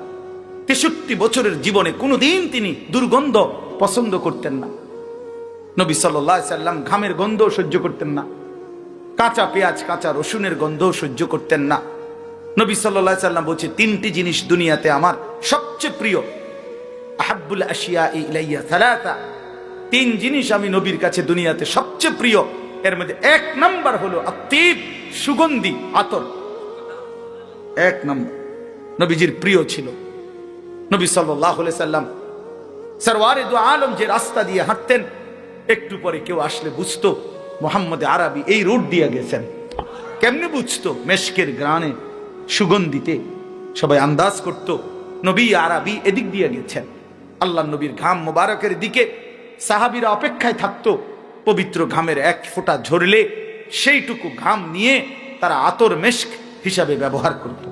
63 বছরের জীবনে কোনোদিন তিনি দুর্গন্ধ পছন্দ করতেন না। নবী সাল্লাল্লাহু আলাইহি সাল্লাম ঘামের গন্ধ সহ্য করতেন না, কাঁচা পেঁয়াজ কাঁচা রসুনের গন্ধ সহ্য করতেন না। নবী সাল্লাল্লাহু আলাইহি সাল্লাম বলছে তিনটি জিনিস দুনিয়াতে আমার সবচেয়ে প্রিয়, আহাব্বুল আশিয়া ইলাইয়া সালাসা, তিন জিনিস আমি নবীর কাছে দুনিয়াতে সবচেয়ে প্রিয়। এর মধ্যে এক নাম্বার হলো আত্তিব, সুগন্ধি আতর। এক নাম্বার নবীজির প্রিয় ছিল। নবী সাল্লাল্লাহু আলাইহি সাল্লাম সরওয়ারে দু আলম যে রাস্তা দিয়ে হাঁটতেন, একটু পরে কেউ আসলে বুঝতো মুহাম্মদ আরবি এই রোড দিয়ে গেছেন। কেমনে বুঝতো? মেশকের গ্রানে সুগন্ধিতে সবাই আন্দাজ করত নবী আরবি এদিক দিয়ে গেছেন। আল্লাহ নবীর ঘাম মোবারকের দিকে সাহাবীরা অপেক্ষায় থাকতো। পবিত্র ঘামের এক ফোঁটা ঝরলে সেইটুকু ঘাম নিয়ে তারা আতর মেশক হিসাবে ব্যবহার করত।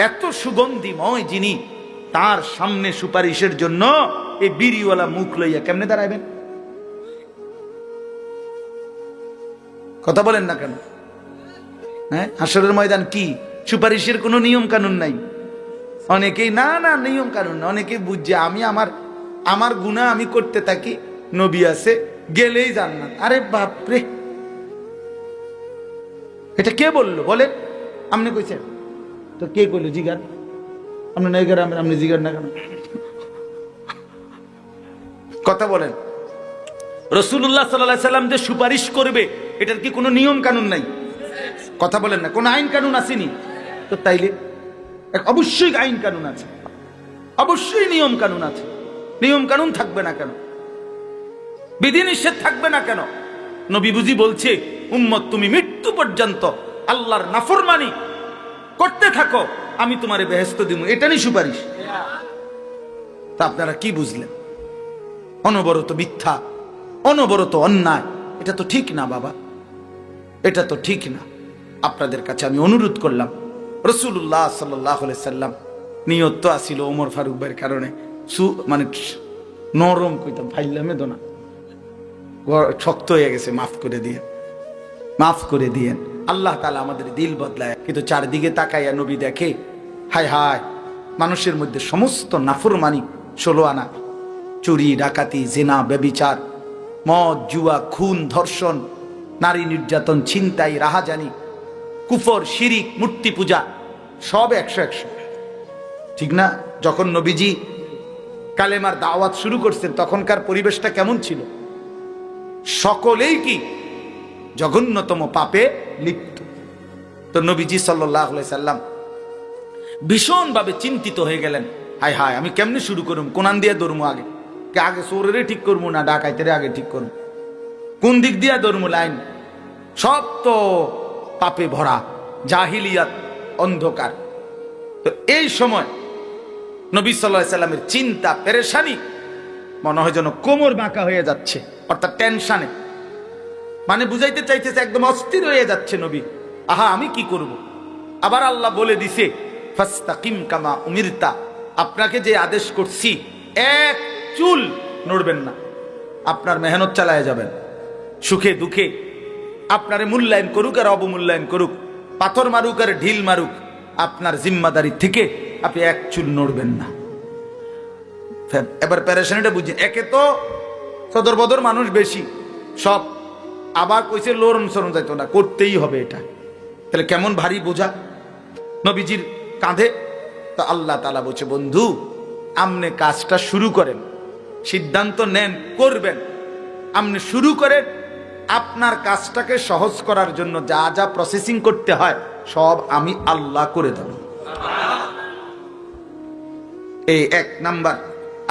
এত সুগন্ধিময় যিনি, তার সামনে সুপারিশের জন্য এই বিড়িওয়ালা মুখ লইয়া কেমনে দাঁড়াইবেন? কথা বলেন না কেন? হ্যাঁ, হাসরের ময়দান কি সুপারিশের কোনো নিয়ম কানুন নাই? অনেকেই না না নিয়ম কানুন না, অনেকেই বুঝছে আমি আমার গুনাহ আমি করতে থাকি, নবী আছে গেলেই জান্নাত। আরে বাপরে, এটা কে বললো বলেন? আপনি কইছেন তো? কে কইলো? জিগার আপনি নাই করে আপনি জিগার না কেন? কথা বলেন। রাসূলুল্লাহ সাল্লাল্লাহু আলাইহি সাল্লাম যে সুপারিশ করবে এটার কি কোনো নিয়ম কানুন নাই? কথা বলেন না, কোন আইন কানুন আসেনি তো? তাইলে অবশ্যই আইন কানুন আছে, অবশ্যই নিয়ম কানুন আছে। নিয়ম কানুন থাকবে না কেন? বিধিনিষেধ থাকবে না কেন? নবী বুঝি বলছে উম্মত তুমি মৃত্যু পর্যন্ত আল্লাহর নাফরমানি করতে থাকো, আমি তোমারে বেহেশত দিব, এটা নিয়ে সুপারিশ। তা আপনারা কি বুঝলেন? অনবরত মিথ্যা, অনবরত অন্যায়, এটা তো ঠিক না বাবা, এটা তো ঠিক না। আপনাদের কাছে আমি অনুরোধ করলাম, রাসূলুল্লাহ সাল্লাল্লাহু আলাইহি সাল্লাম নিয়ত তো আসিল ওমর ফারুক ভাইয়ের কারণে মানে নরম কইতাম, ফাইলামে দোনা শক্ত হয়ে গেছে, মাফ করে দিয়ে, মাফ করে দিয়েন। আল্লাহ তাআলা আমাদের দিল বদলায়। কিন্তু চারদিকে তাকাইয়া নবী দেখে হায় হায় মানুষের মধ্যে সমস্ত নাফরমানি, 16 আনা, চুরি ডাকাতি জিনা ব্যভিচার মদ জুয়া খুন ধর্ষণ নারী নির্যাতন ছিনতাই রাহাজানি কুফর শিরিক মূর্তি পূজা সব 100 ঠিক না? যখন নবীজি কালেমার দাওয়াত শুরু করছেন তখনকার পরিবেশটা কেমন ছিল? সকলেই কি জঘন্যতম পাপে লিপ্ত। তো নবীজি সাল্লাল্লাহু আলাইহি সাল্লাম ভীষণভাবে চিন্তিত হয়ে গেলেন, হায় হায় আমি কেমনে শুরু করুম, কোনান দিয়ে ধরমু, আগে আগে চোরেরে ঠিক করবো না ডাকাইতেরে আগে ঠিক করবো, কোন দিক দিয়া ধরমু লাইন? সব তো পাপে ভরা, জাহিলিয়াত অন্ধকার। তো এই সময় নবী সাল্লাল্লাহু আলাইহি সাল্লামের চিন্তা পেরেশানি মনে হয় যেন কোমর বাঁকা হয়ে যাচ্ছে, অর্থাৎ টেনশনে, মানে বুঝাইতে চাইতেছে একদম অস্থির হয়ে যাচ্ছে নবী। আহা আমি কি করব। আবার আল্লাহ বলে দিছে ফাস্তাকিম কামা উমিরতা, আপনাকে যে আদেশ করছি এক চুল নড়বেন না, আপনার মেহনত চালায় যাবেন। সুখে দুঃখে আপনারে মূল্যায়ন করুক আর অবমূল্যায়ন করুক, পাথর মারুক আর ঢিল মারুক, আপনার জিম্মাদারি থেকে আপনি এক চুল নড়বেন না। এবার প্যারেশানিটা বুঝি, একে তো সদর বদর মানুষ বেশি সব, আবার কইছে লরম সরম যাইতো না, করতেই হবে এটা। তাহলে কেমন ভারী বোঝা নবীজির কাঁধে। তো আল্লাহ তাআলা বলছে বন্ধু আপনি কাজটা শুরু করেন, সিদ্ধান্ত নেন করবেন, আপনি শুরু করেন। আপনার কাজটাকে সহজ করার জন্য যা যা প্রসেসিং করতে হয় সব আমি আল্লাহ করে দেব। এই এক নাম্বার,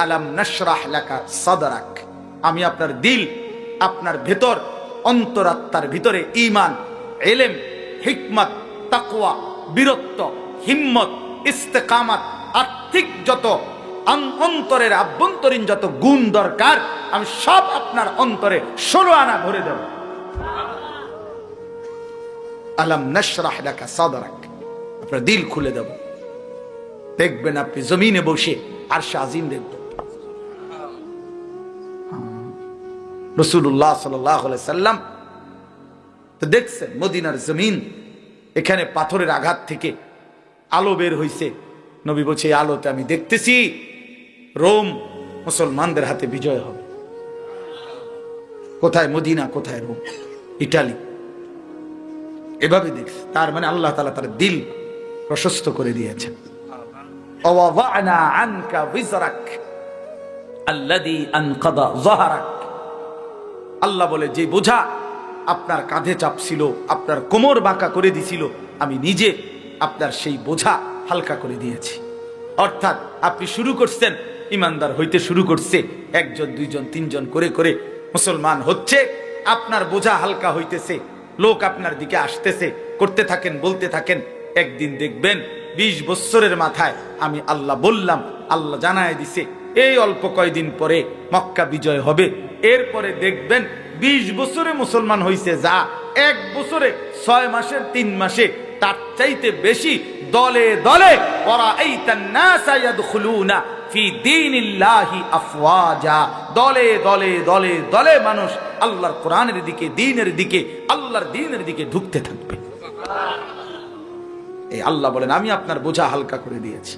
আলাম নাশরাহ লাকা সাদরাক, আমি আপনার দিল, আপনার ভেতর, অন্তরাত্মার ভিতরে ঈমান, ইলম, হিকমত, তাকওয়া, বীরত্ব, হিম্মত, ইস্তেকামাত, আর্থিক যত অন্তরের আভ্যন্তরীণ যত গুণ দরকার আমি সব আপনার অন্তরে 16 আনা ভরে দেব। আলাম নাশরাহ লাকা সাদরাক, আপনার দিল খুলে দেব। দেখবেন আপনি জমিনে বসে আরশে আজিম দেখবেন। রাসূলুল্লাহ সাল্লাল্লাহু আলাইহি সাল্লাম তো দেখছেন মদিনার জমিন, এখানে পাথরের আঘাত থেকে আলো বের হইছে। নবী বলছে এই আলোতে আমি দেখতেছি রোম মুসলমানদের হাতে বিজয় হবে। কোথায় মদিনা, কোথায় রোম, ইটালি, এভাবে দেখছে। তার মানে আল্লাহ তাআলা তার দিল প্রশস্ত করে দিয়েছেন। ওয়াদানা আনকা বিজরাক আল্লাযী আনকাদা যাহরাক, আল্লাহ বলে যে বোঝা আপনার কাঁধে চাপছিল, আপনার কোমর বাঁকা করে দিছিল, আমি নিজে আপনার সেই বোঝা হালকা করে দিয়েছি। অর্থাৎ আপনি শুরু করছেন, ইমানদার হইতে শুরু করছে, একজন দুইজন তিনজন করে করে মুসলমান হচ্ছে, আপনার বোঝা হালকা হইতেছে, লোক আপনার দিকে আসতেছে, করতে থাকেন, বলতে থাকেন। একদিন দেখবেন 20 বছরের মাথায় আমি আল্লাহ বললাম, আল্লাহ জানায় দিছে এই অল্প কয়দিন পরে মক্কা বিজয় হবে। এরপরে দেখবেন 20 বছরে মুসলমান হইছে যা, 1 বছরে 6 মাসের 3 মাসে তার চাইতে বেশি দলে দলে ওয়ারাআইতান নাসা ইয়াদখুলুনা ফি দীনিল্লাহি আফওয়াজা, দলে দলে দলে দলে মানুষ আল্লাহর কোরআনের দিকে, দ্বীনের দিকে, আল্লাহর দ্বীনের দিকে ঢুকতে থাকবে। এই আল্লাহ বলেন আমি আপনার বোঝা হালকা করে দিয়েছি।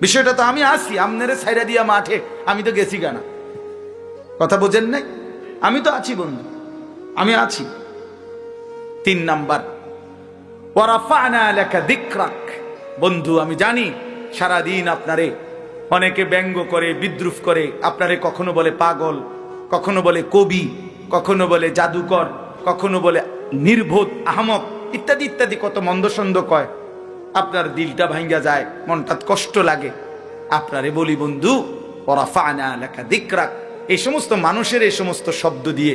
বিষয়টা তো আমি আসি আমনেরে ছাইরা দিয়া মাঠে, আমি তো গেছি গানা, কথা বোঝেন নাই? আমি তো আছি বন্ধু, আমি আছি। 3 নাম্বার, ওয়ারাফা'না লাকা যিকরাক, বন্ধু আমি জানি সারাদিন আপনারে অনেকে ব্যঙ্গ করে, বিদ্রুপ করে, আপনারে কখনো বলে পাগল, কখনো বলে কবি, কখনো বলে জাদুকর, কখনো বলে নির্বোধ, আহমক, ইত্যাদি ইত্যাদি কত মন্দসন্দ কয়। আপনার দিলটা ভাঙ্গা যায়, মনটা কষ্ট লাগে। আপনারে বলি বন্ধু ওয়ারাফা'না লাকা যিকরাক, এই সমস্ত মানুষের এই সমস্ত শব্দ দিয়ে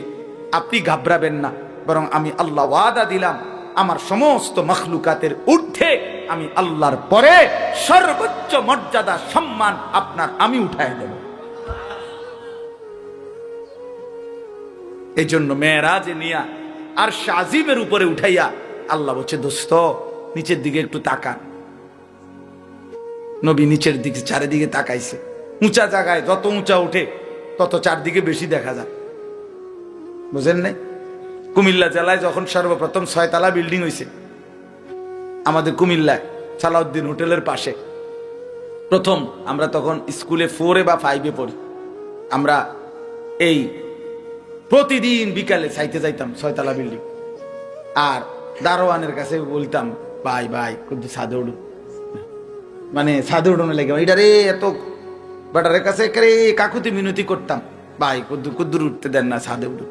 আপনি ঘাবড়াবেন না, বরং আমি আল্লাহ ওয়াদা দিলাম আমার সমস্ত মখলুকাতের ঊর্ধ্বে আমি আল্লাহর পরে সর্বোচ্চ মর্যাদা সম্মান আপনার আমি উঠায় দেব। এই জন্য মেরাজে নিয়া আরশ আজিমের উপরে উঠাইয়া আল্লাহ বলছে দোস্ত নিচের দিকে একটু তাকান। নবী নিচের দিকে চারিদিকে তাকাইছে। উঁচা জায়গায় যত উঁচা উঠে তত চারদিকে বেশি দেখা যায়, বুঝেন নাই? কুমিল্লা জেলায় যখন সর্বপ্রথম 6 তলা বিল্ডিং হয়েছে আমাদের কুমিল্লায় সালাউদ্দিন হোটেলের পাশে, প্রথম আমরা তখন স্কুলে 4 বা 5 পড়ি, আমরা এই প্রতিদিন বিকালে চাইতে যাইতাম 6 তলা বিল্ডিং, আর দারোয়ানের কাছে বলতাম ভাই ভাই কিন্তু ছাদে উঠুন, মানে ছাদে উঠোনো লেগে এটা রে এত বাটারের কাছে কাকুতি মিনতি করতাম, ভাই কুদ্দুর উঠতে দেন না, ছাদে উঠুন।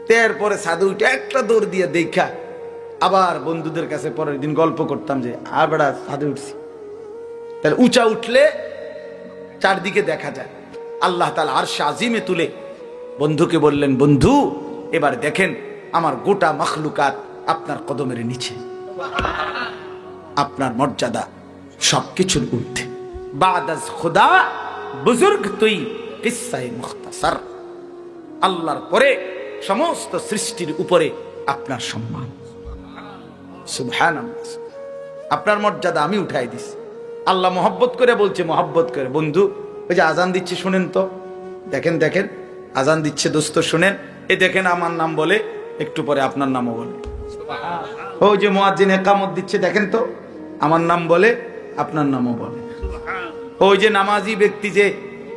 তারপরে ছাদে উঠে একটা দৌড় দিয়ে দেখা আবার বন্ধুদের কাছে পরের দিন গল্প করতাম যে আর বেড়া ছাদে উঠছি। তাহলে উঁচা উঠলে চারদিকে দেখা যায়। আল্লাহ তাআলা আরশ আজিমে তুলে বন্ধুকে বললেন বন্ধু এবার দেখেন আমার গোটা মখলুকাত আপনার কদমের নিচে, আপনার মর্যাদা সবকিছুর ঊর্ধ্বে। বাদাস খুদা বুজুর্গ তুই কিসসায়ে মুখতাসার। আল্লাহর পরে সমস্ত সৃষ্টির উপরে আপনার সম্মান। সুবহানাল্লাহ। আপনার মর্যাদা আমি উঠাই দিছি। আল্লাহ মহব্বত করে বলছে, মহব্বত করে বন্ধু ওই যে আজান দিচ্ছে শুনেন তো, দেখেন দেখেন আজান দিচ্ছে দোস্ত শুনেন, এই দেখেন আমার নাম বলে, একটু পরে আপনার নামও বলে। ওই যে মুয়াজ্জিন ইকামত দিচ্ছে দেখেন তো, আমার নাম বলে, আপনার নামও বলে। ওই যে নামাজি ব্যক্তি যে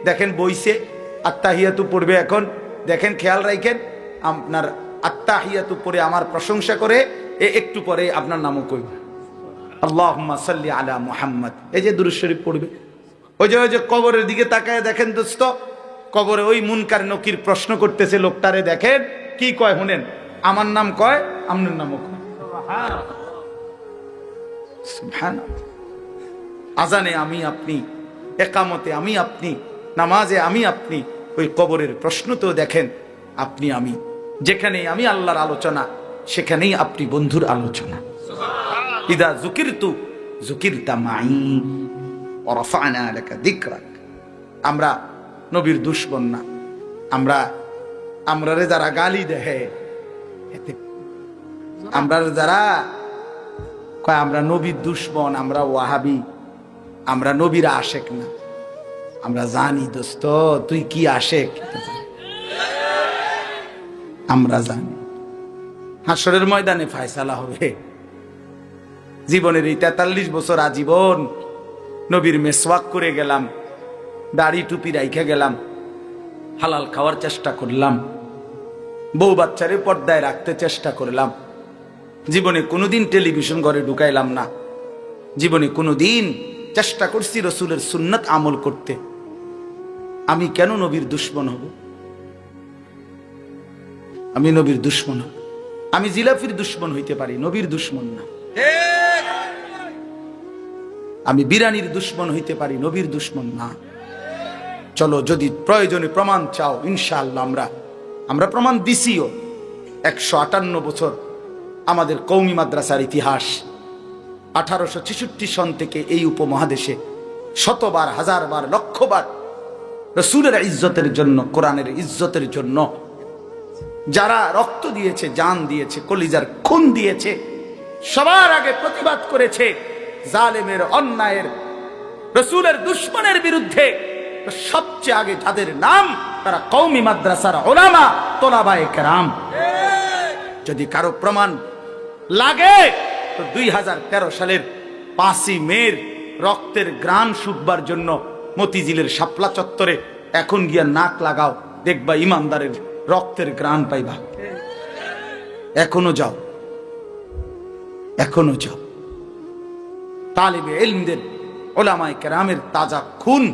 দেখেন বইছে আত্তাহিয়াতু পড়বে এখন, দেখেন খেয়াল রাখেন, আপনার আত্তাহিয়াতু পড়ে আমার প্রশংসা করে, একটু পরে আপনার নামও কইবে আল্লাহুম্মা সাল্লি আলা মুহাম্মদ, এই যে দুরূদ শরীফ পড়বে। ওই যে কবরের দিকে তাকায় দেখেন দোস্ত, কবরে ওই মুনকার নকির প্রশ্ন করতেছে লোকটারে, দেখেন কি কয় শুনেন, আমার নাম কয়, আপনার নামও কয়। সুবহানাল্লাহ। আজানে আমি আপনি, একামতে আমি আপনি, নামাজে আমি আপনি, ওই কবরের প্রশ্ন তো দেখেন আপনি আমি। যেখানে আমি আল্লাহর আলোচনা, সেখানেই আপনি বন্ধুর আলোচনা। ইদা যুকিরতু যুকিরতা মাই ওয়া রাফা'না লাকা যিকরাক। আমরা নবীর দুশমন না। আমরারে যারা গালি দেয়, আমরা যারা কয় আমরা নবীর দুশমন, আমরা ওয়াহাবি, আমরা নবীর আশেক না, আমরা জানি দোস্ত তুই কি আশেক, আমরা জানি হাসরের ময়দানে ফয়সালা হবে। জীবনের এই 43 বছর আজীবন নবীর মেসওয়াক করে গেলাম, দাড়ি টুপি রাইখে গেলাম, হালাল খাওয়ার চেষ্টা করলাম, বউ বাচ্চারে পর্দায় রাখতে চেষ্টা করলাম, জীবনে কোনোদিন টেলিভিশন ঘরে ঢুকাইলাম না, জীবনে কোনোদিন চেষ্টা করছি রসুলের সুন্নাত আমল করতে। আমি কেন নবীর দুশমন হব? আমি নবীর দুশমন হব? আমি জিলাফির দুশমন হইতে পারি, নবীর দুশমন না। আমি বিরানির দুশমন হইতে পারি, নবীর দুশমন না। চলো যদি প্রয়োজনে প্রমাণ চাও, ইনশাআল্লাহ আমরা প্রমাণ দিছিও। 158 বছর আমাদের কওমি মাদ্রাসার ইতিহাস। 1866 সন থেকে এই উপমহাদেশে শতবার, হাজারবার, লক্ষবার রসুলের ইজ্জতের জন্য, কোরআনের ইজ্জতের জন্য যারা রক্ত দিয়েছে, জান দিয়েছে, কলিজার খুন দিয়েছে, সবার আগে প্রতিবাদ করেছে জালেমের, অন্যায়ের, রসুলের দুশমনের বিরুদ্ধে। সবচেয়ে আগে যাদের নাম, তারা কওমি মাদ্রাসার উলামা, তোলাবায়ে কেরাম। যদি কারো প্রমাণ লাগে তো 2013 সালের 5ই মের রক্তের গ্রাণ শুকবার জন্য মতিঝিলের শাপলা চত্বরে এখন গিয়া নাক লাগাও, দেখবা ইমানদারের রক্তের গ্রাণ পাইবা। এখনো যাও, এখনো যাও। তালিবে ইলমদের, উলামায়ে কেরামের তাজা খুন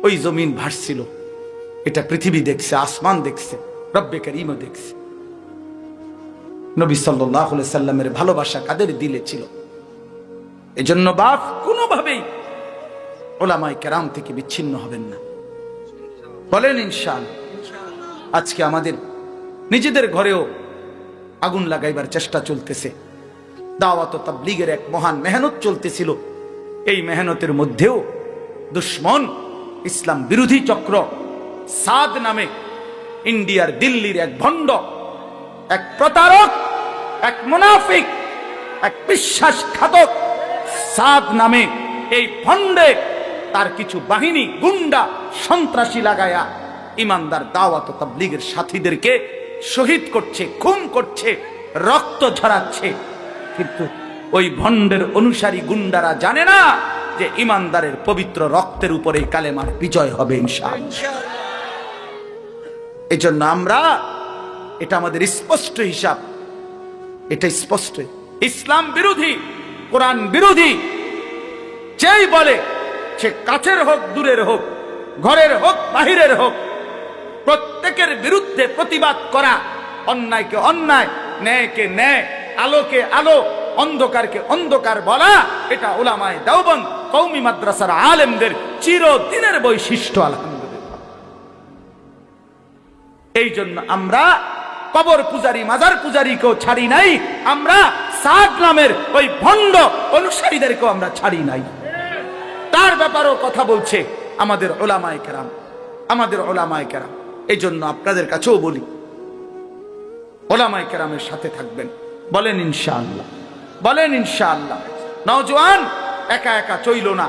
ওই জমিন ভাসছিল। এটা পৃথিবী দেখছে, আসমান দেখছে, রব্বে করিমও দেখছে। নবী সাল্লাল্লাহু আলাইহি সাল্লামের ভালোবাসা কাদের দিলে ছিল? এজন্য বাপ কোনোভাবেই উলামায়ে কেরাম থেকে বিচ্ছিন্ন হবেন না, বলেন ইনশাআল্লাহ। আজকে আমাদের নিজেদের ঘরেও আগুন লাগাইবার চেষ্টা চলতেছে। দাওয়াত ও তাবলীগের এক মহান মেহনত চলতেছিল। এই মেহনতের মধ্যেও দুশমন, ইসলাম বিরোধী চক্র সাদ নামে ইন্ডিয়ার, দিল্লির এক ভণ্ড, এক প্রতারক, এক মুনাফিক, এক বিশ্বাসঘাতক সাদ নামে এই ভণ্ডে তার কিছু বাহিনী, গুন্ডা, সন্ত্রাসী লাগায়া ইমানদার দাওয়াত ও তাবলীগের সাথীদেরকে শহীদ করছে, খুন করছে, রক্ত ঝরাচ্ছে। কিন্তু ওই ভণ্ডের অনুসারী গুন্ডারা জানে না যে ইমানদারের পবিত্র রক্তের উপরে কালেমার বিজয় হবে ইনশাআল্লাহ। এজন্য আমরা, এটা আমাদের স্পষ্ট হিসাব, এটা স্পষ্ট। ইসলাম বিরোধী, কোরআন বিরোধী যেই বলে, সে কাছের হোক, দূরের হোক, ঘরের হোক, বাহিরের হোক, প্রত্যেকের বিরুদ্ধে প্রতিবাদ করা, অন্যায়কে অন্যায়, ন্যায়কে ন্যায়, আলোকে আলো, অন্ধকারকে অন্ধকার বলা, এটা উলামায়ে দেওবন্দ, কওমি মাদ্রাসার আলেমদের চিরদিনের বৈশিষ্ট্য। আলহামদুলিল্লাহ। এই জন্য আমরা কবর পূজারী, মাজার পূজারীকেও ছাড়ি নাই, আমরা সাদ নামের ওই ভণ্ড অনুসারীদেরকেও আমরা ছাড়ি নাই। তার ব্যাপারেও কথা বলছে আমাদের উলামায়ে কেরাম, আমাদের উলামায়ে কেরাম। এই জন্য আপনাদের কাছেও বলি, উলামায়ে কেরামের সাথে থাকবেন। বলেন ইনশাআল্লাহ, বলেন ইনশাআল্লাহ। নওজোয়ান একা একা চইল না,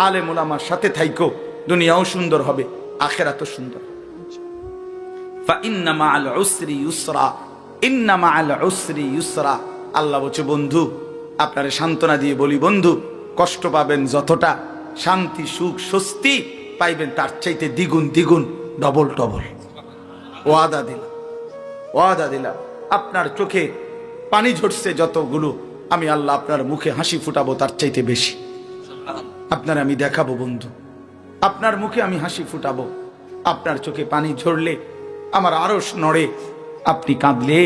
আলেম উলামার সাথে থাইকো, দুনিয়াও সুন্দর হবে, আখিরাতও সুন্দর। ফাইন্না মাআল উসরি ইউসরা, ইন্না মাআল উসরি ইউসরা। আল্লাহ বলছে বন্ধু, আপনারে সান্ত্বনা দিয়ে বলি বন্ধু, কষ্ট পাবেন যতটা, শান্তি সুখ স্বস্তি পাইবেন তার চাইতে দ্বিগুণ দ্বিগুণ, ডবল ডবল। ওয়াদা দিলাম, ওয়াদা দিলাম। আপনার চোখে পানি ঝরছে যতগুলো, আমি আল্লাহ আপনার মুখে হাসি ফুটাবো তার চাইতে বেশি। আপনার আমি দেখাবো বন্ধু, আপনার মুখে আমি হাসি ফুটাবো। আপনার চোখে পানি ঝরলে আমার আরশ নড়ে, আপনি কাঁদলে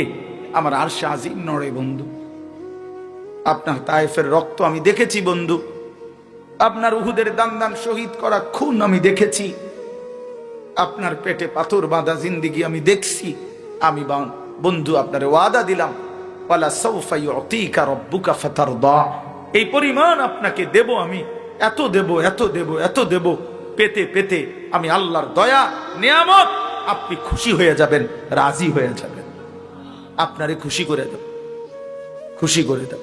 আমার আরশে আজিম নড়ে বন্ধু। আপনার তায়েফের রক্ত আমি দেখেছি বন্ধু, আপনার উহুদের দান দান শহীদ করা খুন আমি দেখেছি, আপনার পেটে পাথর বাঁধা জিন্দেগি আমি দেখছি। আমি বন্ধু আপনারে ওয়াদা দিলাম, ওয়ালা সাউফা ইউতিকা রাব্বুকা ফাতারদা, এই পরিমাণ আপনাকে দেব আমি, এত দেব এত দেব এত দেব, পেতে পেতে আমি আল্লাহর দয়া নিয়ামত, আপনি খুশি হয়ে যাবেন, রাজি হয়ে যাবেন। আপনারে খুশি করে দেব, খুশি করে দেব।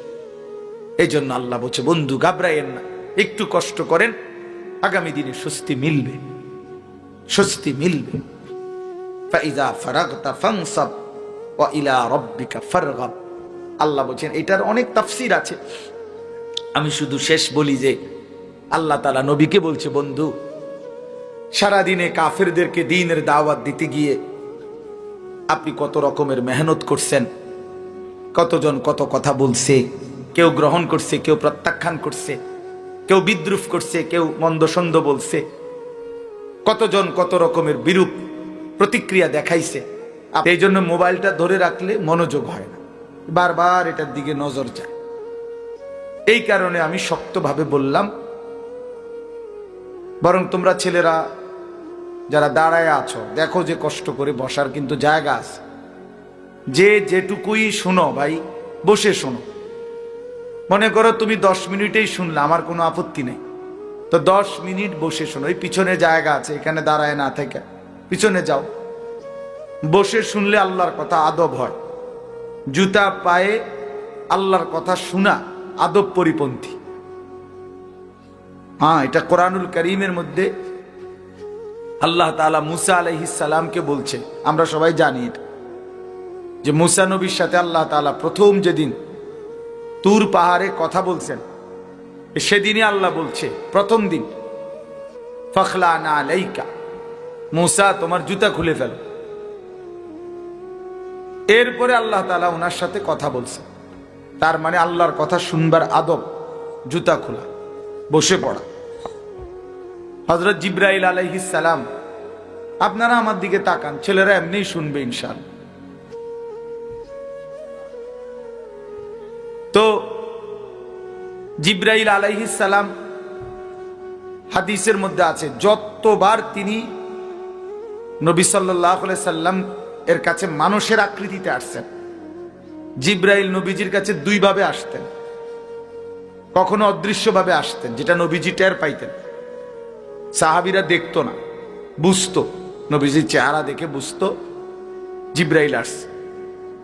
এই জন্য আল্লাহ বলছে বন্ধু ঘাবড়ায়েন না, একটু কষ্ট করেন, আগামী দিনে স্বস্তি মিলবে, স্বস্তি মিলবে। ফাইজা ফারাগতা ফানসাব ওয়া ইলা রাব্বিকা ফারগাব। আল্লাহ বলেন, এটার অনেক তাফসীর আছে, আমি শুধু শেষ বলি যে আল্লাহ তাআলা নবীকে বলছে বন্ধু, সারা দিনে কাফেরদেরকে দ্বীনের দাওয়াত দিতে গিয়ে আপনি কত রকমের মেহনত করছেন, কতজন কত কথা বলছে, কেউ গ্রহণ করছে, কেউ প্রত্যাখ্যান করছে, কেউ বিদ্রুপ করছে, কেউ মন্দ সন্দ বলছে, কতজন কত রকমের বিরূপ প্রতিক্রিয়া দেখাইছে। এই জন্য মোবাইলটা ধরে রাখলে মনোযোগ হয় না, বারবার এটার দিকে নজর যায়। এই কারণে আমি শক্তভাবে বললাম, বরং তোমরা ছেলেরা যারা দাঁড়ায় আছো, দেখো যে কষ্ট করে বসার কিন্তু জায়গা আছে, যে যেটুকুই শোনো ভাই বসে শোনো। মনে করো তুমি 10 মিনিটেই শুনলে, আমার কোনো আপত্তি নেই, তো 10 মিনিট বসে শোনো। এই পিছনে জায়গা আছে, এখানে দাঁড়ায় না থেকে পিছনে যাও, বসে শুনলে আল্লাহর কথা আদব হয়। জুতা পায়ে আল্লাহর কথা শোনা আদব পরিপন্থী। হ্যাঁ, এটা কোরআনুল কারীমের মধ্যে আল্লাহ তাআলা মুসা আলাইহিস সালামকে বলছে, আমরা সবাই জানি এটা, যে মুসা নবীর সাথে আল্লাহ তাআলা প্রথম যেদিন তুর পাহাড়ে কথা বলছেন, সেদিনই আল্লাহ বলছে প্রথম দিন, ফখলানা আলাইকা, মুসা তোমার জুতা খুলে ফেল। এরপরে আল্লাহ তাআলা ওনার সাথে কথা বলছে, তার মানে আল্লাহর কথা শুনবার আদব জুতা খোলা, বসে পড়া। হযরত জিবরাইল আলাইহিস সালাম, আপনারা আমার দিকে তাকান, ছেলেরা এমনিই শুনবে ইনশাআল্লাহ। তো জিবরাইল আলাইহিস সালাম, হাদিসের মধ্যে আছে, যতবার তিনি নবী সাল্লাল্লাহু আলাইহি সাল্লাম এর কাছে মানুষের আকৃতিতে আসছেন, জিবরাইল নবীজির কাছে দুই ভাবে আসতেন। কখনো অদৃশ্যভাবে আসতেন, যেটা নবীজি টের পাইতেন, সাহাবীরা দেখতো না, বুঝতো, নবীজির চেহারা দেখে বুঝতো জিবরাইল আসছে।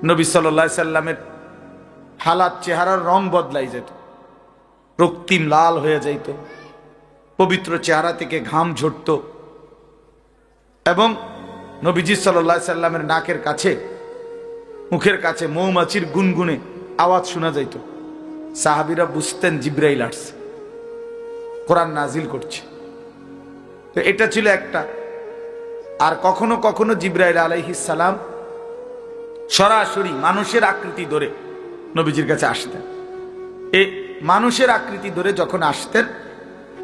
নবী সাল্লাল্লাহু আলাইহি সাল্লামের হালাত, চেহারার রং বদলাই যেত, রক্তিম লাল হয়ে যাইত, পবিত্র চেহারা থেকে ঘাম ঝরত, এবং নবীজি সাল্লাল্লাহু আলাইহি সাল্লামের নাকের কাছে, মুখের কাছে মৌমাছির গুনগুনে আওয়াজ শোনা যাইত। সাহাবীরা বুঝতেন জিবরাইল আসছে, কোরআন নাজিল করছে। তো এটা ছিল একটা। আর কখনো কখনো জিবরাইল আলাইহিস সালাম সরাসরি মানুষের আকৃতি ধরে নবীজির কাছে আসতেন। এই মানুষের আকৃতি ধরে যখন আসতেন,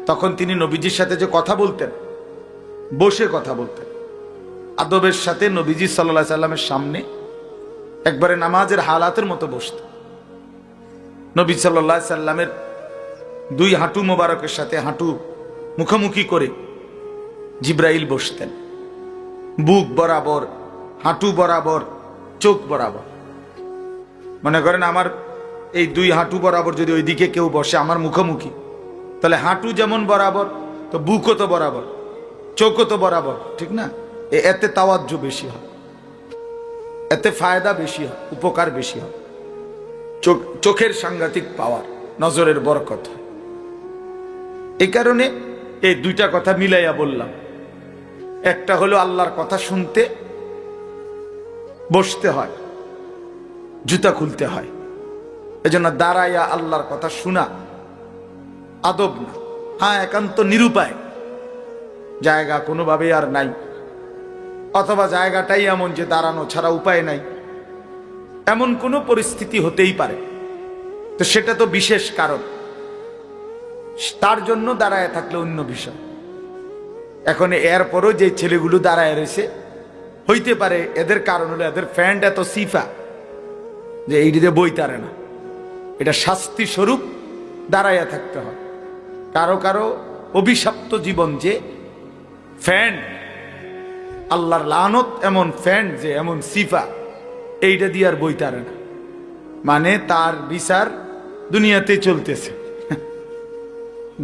তখন তিনি নবীজির সাথে যে কথা বলতেন, বসে কথা বলতেন আদবের সাথে। নবীজি সাল্লাল্লাহু আলাইহি সাল্লামের সামনে একবারে নামাজের হালাতের মতো বসতেন। নবী সাল্লাল্লাহু আলাইহি সাল্লামের দুই হাঁটু মোবারকের সাথে হাঁটু মুখোমুখি করে জিবরাইল বসতেন, বুক বরাবর, হাঁটু বরাবর, চোখ বরাবর। মনে করেন আমার এই দুই হাঁটু বরাবর যদি ওইদিকে কেউ বসে আমার মুখোমুখি, তাহলে হাঁটু যেমন বরাবর, তো বুকও তো বরাবর, চোখও তো বরাবর, ঠিক না? এতে তাওয়াজ্জু বেশি হয়, এতে ফায়দা বেশি হয়, উপকার বেশি হয়। চোখের সাংঘাতিক পাওয়ার, নজরের বরকত হয়। এই কারণে এই দুইটা কথা মিলাইয়া বললাম। একটা হলো আল্লাহর কথা শুনতে বসতে হয়, জুতা খুলতে হয়। এজন্য দাঁড়াইয়া আল্লাহর কথা শোনা আদব না, হ্যাঁ একান্ত নিরুপায়, জায়গা কোনোভাবে আর নাই, অথবা জায়গাটাই এমন যে দাঁড়ানো ছাড়া উপায় নাই, এমন কোনো পরিস্থিতি হতেই পারে। তো সেটা তো বিশেষ কারণ, তার জন্য দাঁড়ায় থাকলে অন্য বিষয়। এখন এরপরও যে ছেলেগুলো দাঁড়ায় রয়েছে, হইতে পারে এদের কারণ হলো এদের ফ্যান্ট এত সিফা যে এইটিতে বই তারে না, এটা শাস্তি স্বরূপ দাঁড়াইয়া থাকতে হয়। কারো কারো অভিশপ্ত জীবন যে ফ্যান, আল্লাহর লানত এমন ফ্যান যে এমন সিফা, এইটা দিয়ে আর বই তারে না, মানে তার বিচার দুনিয়াতেই চলতেছে।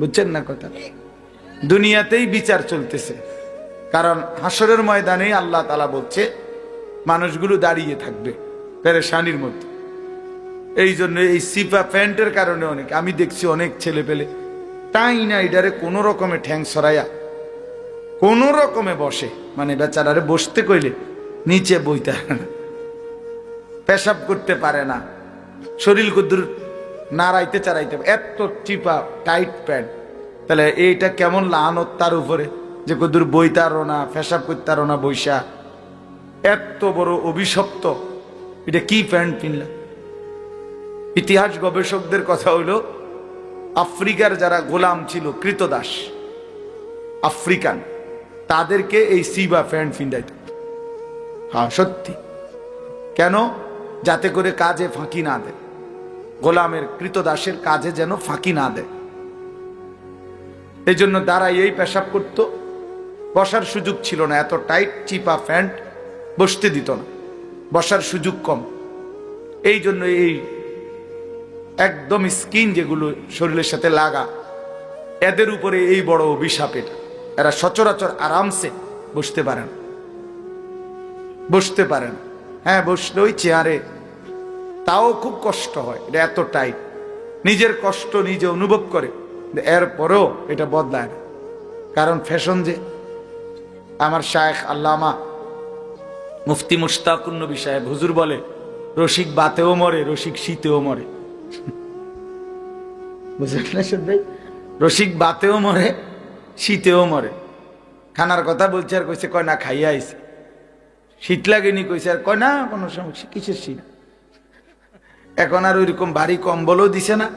বুঝছেন না কথা? দুনিয়াতেই বিচার চলতেছে। কারণ হাসরের ময়দানে আল্লাহ তাআলা বলছে মানুষগুলো দাঁড়িয়ে থাকবে পেরেশানির মধ্যে। এই জন্য এই সিফা প্যান্টের কারণে অনেক, আমি দেখছি অনেক ছেলে পেলে তাই না এটারে কোনো রকমে ঠ্যাং সরাইয়া কোনো রকমে বসে, মানে বেচারারে বসতে কইলে নিচে বইতে পারে না, পেশাব করতে পারে না, শরীর কুদ্দুর নাড়াইতে চারাইতে, এত চিপা টাইট প্যান্ট। তাহলে এইটা কেমন লানত তার উপরে যে কুদ্দুর বইতারও না, পেশাব করতারও না বৈশা, এত বড় অভিশপ্ত, এটা কি প্যান্ট কিনলাম? ইতিহাস গবেষকদের কথা হইল আফ্রিকার যারা গোলাম ছিল, কৃতদাস আফ্রিকান, তাদেরকে এই সিবা প্যান্ট ফিন্দাইত। হ্যাঁ সত্যি। কেন? যাতে করে কাজে ফাঁকি না দেয়, গোলামের কৃতদাসের কাজে যেন ফাঁকি না দেয়। এই জন্য দাঁড়াইয়েই পেশাব করতো, বসার সুযোগ ছিল না, এত টাইট চিপা প্যান্ট বসতে দিত না, বসার সুযোগ কম। এই জন্য এই একদম স্কিন যেগুলো শরীরের সাথে লাগা, এদের উপরে এই বড় অভিশাপ। এটা এরা সচরাচর আরামসে বসতে পারেন, বসতে পারেন, হ্যাঁ বসলে ওই চেয়ারে, তাও খুব কষ্ট হয়, এটা এত টাইট। নিজের কষ্ট নিজে অনুভব করে, এরপরেও এটা বদলায় না, কারণ ফ্যাশন যে। আমার শায়েখ আল্লামা মুফতি মুশতাকুন নবী সাহেব হুজুর বলে, রসিক বাতেও মরে, রসিক শীতেও মরে। বুঝলেন ভাই? রসিক বাতেও মরে, শীতেও মরে। খানার কথা বলছে আর কইছে, কয় না খাইয়া আইছে। শীত লাগেনি কইছে, আর কয় না কোনো সমস্যা, কিসের শীত। এখন আর ওইরকম ভারী কম্বলও দিছে না,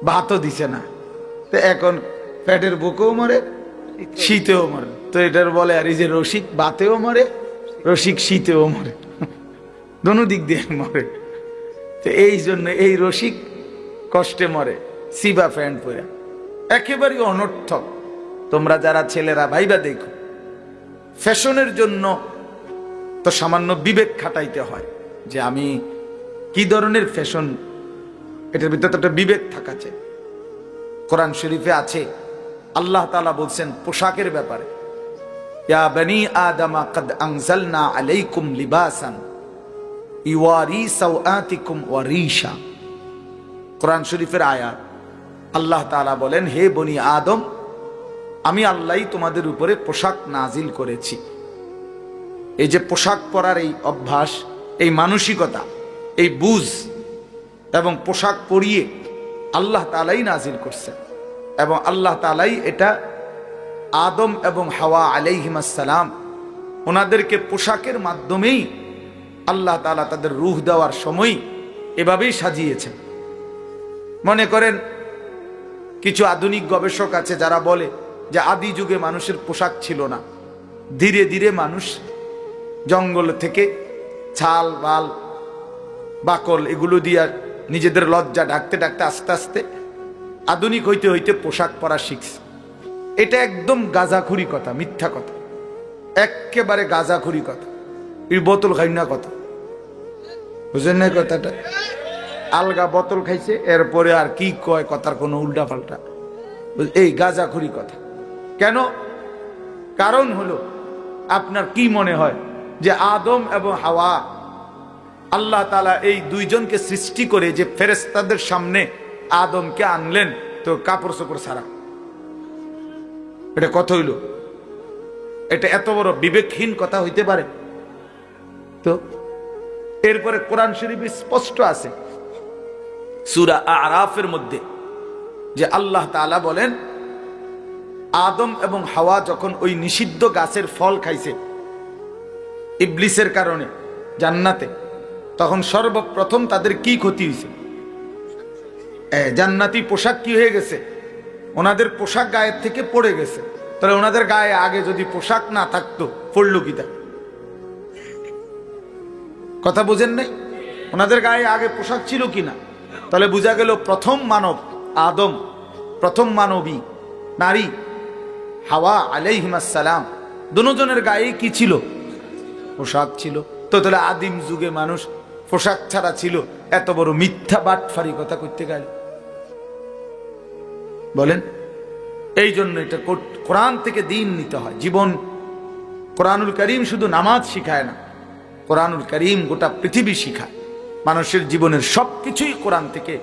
ভাতও দিছে না, তো এখন পেটের বুকেও মরে, শীতেও মরে। তো এটার বলে আর এই যে রসিক বাতেও মরে, রসিক শীতেও মরে, দোনো দিক দিয়ে মরে। তো এই জন্য এই রসিক কষ্টে মরে সিবা প্যান্ট পরে, একেবারেই অনর্থক। তোমরা যারা ছেলেরা ভাইবা দেখো, ফ্যাশনের জন্য তো সামান্য বিবেক খাটাইতে হয় যে আমি কি ধরনের ফ্যাশন, এটার ভিতরে তো একটা বিবেক থাকা চাই। কোরআন শরীফে আছে, আল্লাহ তাআলা বলছেন পোশাকের ব্যাপারে, ইয়া বনি আদম কদ আনজালনা আলাইকুম লিবাসান ইওয়ারি সাওআতিকুম ওয়া রিশা। কোরআন শরীফের আয়াত। আল্লাহ তাআলা বলেন, হে বনি আদম, আমি আল্লাহই তোমাদের উপরে পোশাক নাজিল করেছি। এই যে পোশাক পরার এই অভ্যাস, এই মানসিকতা, এই বুঝ এবং পোশাক পরিয়ে আল্লাহ তাআলাই নাজিল করছেন, এবং আল্লাহ তাআলাই এটা আদম এবং হাওয়া আলাইহিমাস সালাম ওনাদেরকে পোশাকের মাধ্যমেই আল্লাহ তাআলা তাদের রূহ দেওয়ার সময় এভাবেই সাজিয়েছেন। মনে করেন কিছু আধুনিক গবেষক আছে যারা বলে যে আদি যুগে মানুষের পোশাক ছিল না, ধীরে ধীরে মানুষ জঙ্গল থেকে ছাল বাল বাকল এগুলো দিয়ে নিজেদের লজ্জা ঢাকতে ঢাকতে আস্তে আস্তে আধুনিক হইতে হইতে পোশাক পরা শিখছে। এটা একদম গাঁজাখুরি কথা, মিথ্যা কথা, একেবারে গাঁজাখুরি কথা, এই বোতল খাই না কথা, বুঝেন না কথাটা? আলগা বোতল খাইছে, এরপরে আর কি কয় কথার কোনো উল্টা পাল্টা। এই গাঁজাখুরি কথা কেন? কারণ হলো, আপনার কি মনে হয় যে আদম এবং হাওয়া, আল্লাহ তাআলা এই দুইজনকে সৃষ্টি করে যে ফেরেশতাদের সামনে আদমকে আনলেন তো কাপড় চোপড় ছাড়া? এটা কথা হইল? এটা এত বড় বিবেকহীন কথা হইতে পারে? তো এরপরে কোরআন শরীফে স্পষ্ট আছে সূরা আরাফের মধ্যে যে আল্লাহ তাআলা বলেন, আদম এবং হাওয়া যখন ওই নিষিদ্ধ গাছের ফল খাইছে ইবলিসের কারণে জান্নাতে, তখন সর্বপ্রথম তাদের কি ক্ষতি হয়েছে? জান্নাতি পোশাক কি হয়ে গেছে? ওনাদের পোশাক গায়ের থেকে পড়ে গেছে। তাহলে ওনাদের গায়ে আগে যদি পোশাক না থাকতো, পড়লো কি? তা কথা বুঝেন নাই? ওনাদের গায়ে আগে পোশাক ছিল কিনা? তাহলে বোঝা গেল প্রথম মানব আদম, প্রথম মানবী নারী হাওয়া আলাইহিস সালাম, দুজনের গায়ে কি ছিল? পোশাক ছিল। তো তাহলে আদিম যুগে মানুষ পোশাক ছাড়া ছিল, এত বড় মিথ্যা বাটফারি কথা করতে গেল বলেন? এই জন্য এটা কোরআন থেকে দিন নিতে হয়। জীবন, কোরআনুল কারীম শুধু নামাজ শিখায় না, কোরআনুল কারীম গোটা পৃথিবী শিখায়। মানুষের জীবনের সবকিছুই কোরআন থেকে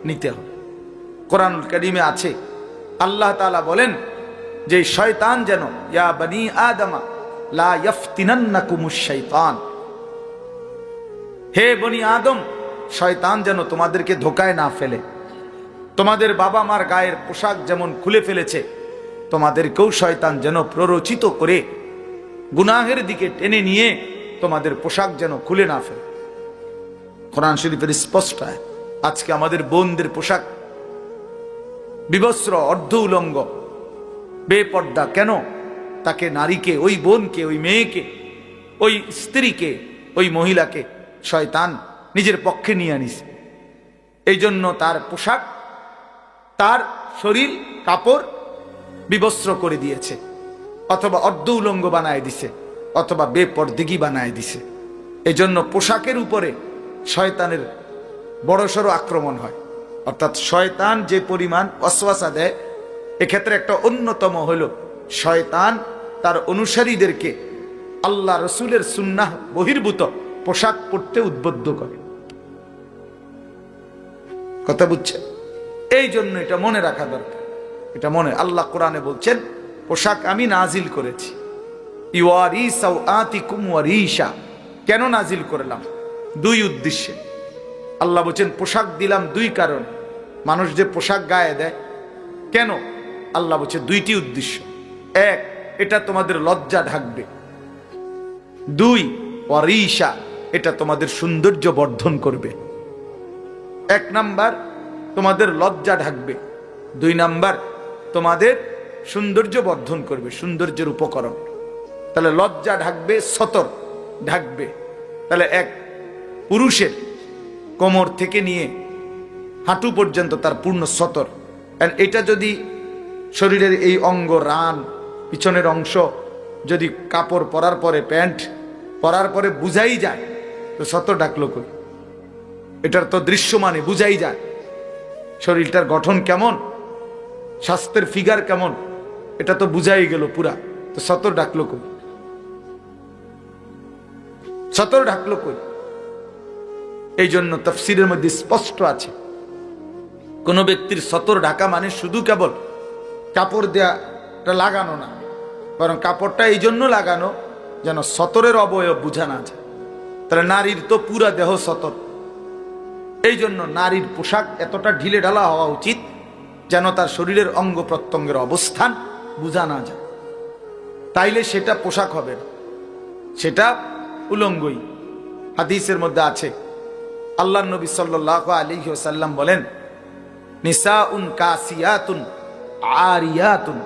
নিতে হবে। কোরআনুল কারীমে আছে আল্লাহ তাআলা বলেন যে শয়তান যেন, ইয়া বনি আদমা লা ইফতিনান্নাকুমুশ শাইতান, হে বনি আদম, শয়তান যেন তোমাদেরকে ধোকায় না ফেলে। তোমাদের বাবা মার গায়ের পোশাক যেমন খুলে ফেলেছে, তোমাদেরকেও শয়তান যেন প্ররোচিত করে গুনাহের দিকে টেনে নিয়ে তোমাদের পোশাক যেন খুলে না ফেলে। কোরআন শরীফের স্পষ্ট। আজকে আমাদের বোনদের পোশাক বিবস্ত্র, অর্ধ উলঙ্গ, বেপর্দা। কেন? তাকে, নারীকে, ওই বোনকে, ওই মেয়েকে, ওই স্ত্রীকে, ওই মহিলাকে শয়তান নিজের পক্ষে নিয়ে আনিছে। এই জন্য তার পোশাক, তার শরীর কাপড় বিবস্ত্র করে দিয়েছে, অথবা অর্ধ উলঙ্গ বানায় দিছে, অথবা বেপরদিগি বানায় দিছে। এই জন্য পোশাকের উপরে শয়তানের বড়সড় আক্রমণ হয়। অর্থাৎ শয়তান যে পরিমাণ ওয়াসওয়াসা দেয়, এক্ষেত্রে একটা অন্যতম হলো শয়তান তার অনুসারীদেরকে আল্লাহ রসুলের সুন্নাহ বহির্ভূত পোশাক পরতে উদ্বুদ্ধ করে। কথা বুঝছেন? এই জন্য এটা মনে রাখা দরকার। এটা মনে, আল্লাহ কোরআনে বলছেন পোশাক আমি নাজিল করেছি। ইওয়ারি সাওআতিকুম ওয়ারিশা। কেন নাজিল করলাম? দুই উদ্দেশ্যে। আল্লাহ বলছেন পোশাক দিলাম দুই কারণে। মানুষ যে পোশাক গায়ে দেয় কেন? আল্লাহ বলছে দুইটি উদ্দেশ্য। এক, এটা তোমাদের লজ্জা ঢাকবে। দুই, ওয়ারিশা, এটা তোমাদের সৌন্দর্য বর্ধন করবে। এক নাম্বার, তোমাদের লজ্জা ঢাকবে। দুই নাম্বার, তোমাদের সৌন্দর্য বর্ধন করবে, সৌন্দর্যের উপকরণ। তাহলে লজ্জা ঢাকবে, সতর ঢাকবে। তাহলে এক পুরুষের কোমর থেকে নিয়ে হাঁটু পর্যন্ত তার পূর্ণ সতর। এটা যদি শরীরের এই অঙ্গ, রান, পিছনের অংশ যদি কাপড় পরার পরে, প্যান্ট পরার পরে বুঝাই যায়, তো সতর ঢাকলো কই? এটার তো দৃশ্যমানে বুঝাই যায় শরীরটার গঠন কেমন, স্বাস্থ্যের ফিগার কেমন, এটা তো বুঝাই গেল পুরা। তো সতর ঢাকলো কই? সতর ঢাকলো কই? এই জন্য তাফসীরের মধ্যে স্পষ্ট আছে, কোন ব্যক্তির সতর ঢাকা মানে শুধু কেবল কাপড় দেওয়াটা লাগানো না, বরং কাপড়টা এই জন্য লাগানো যেন সতরের অবয়ব বোঝা না যায়। তাহলে নারীর তো পুরা দেহ সতর। এই জন্য নারীর পোশাক এতটা ঢিলে ঢালা হওয়া উচিত যেন তার শরীরের অঙ্গ প্রত্যঙ্গের অবস্থান বোঝা না যায়। তাইলে সেটা পোশাক হবে না, সেটা উলঙ্গই। হাদিসের মধ্যে আছে, আল্লাহ নবী সাল্লাল্লাহু আলাইহি ওয়াসাল্লাম বলেন, নিসাউন কাসিয়াতুন আরিয়াতুন,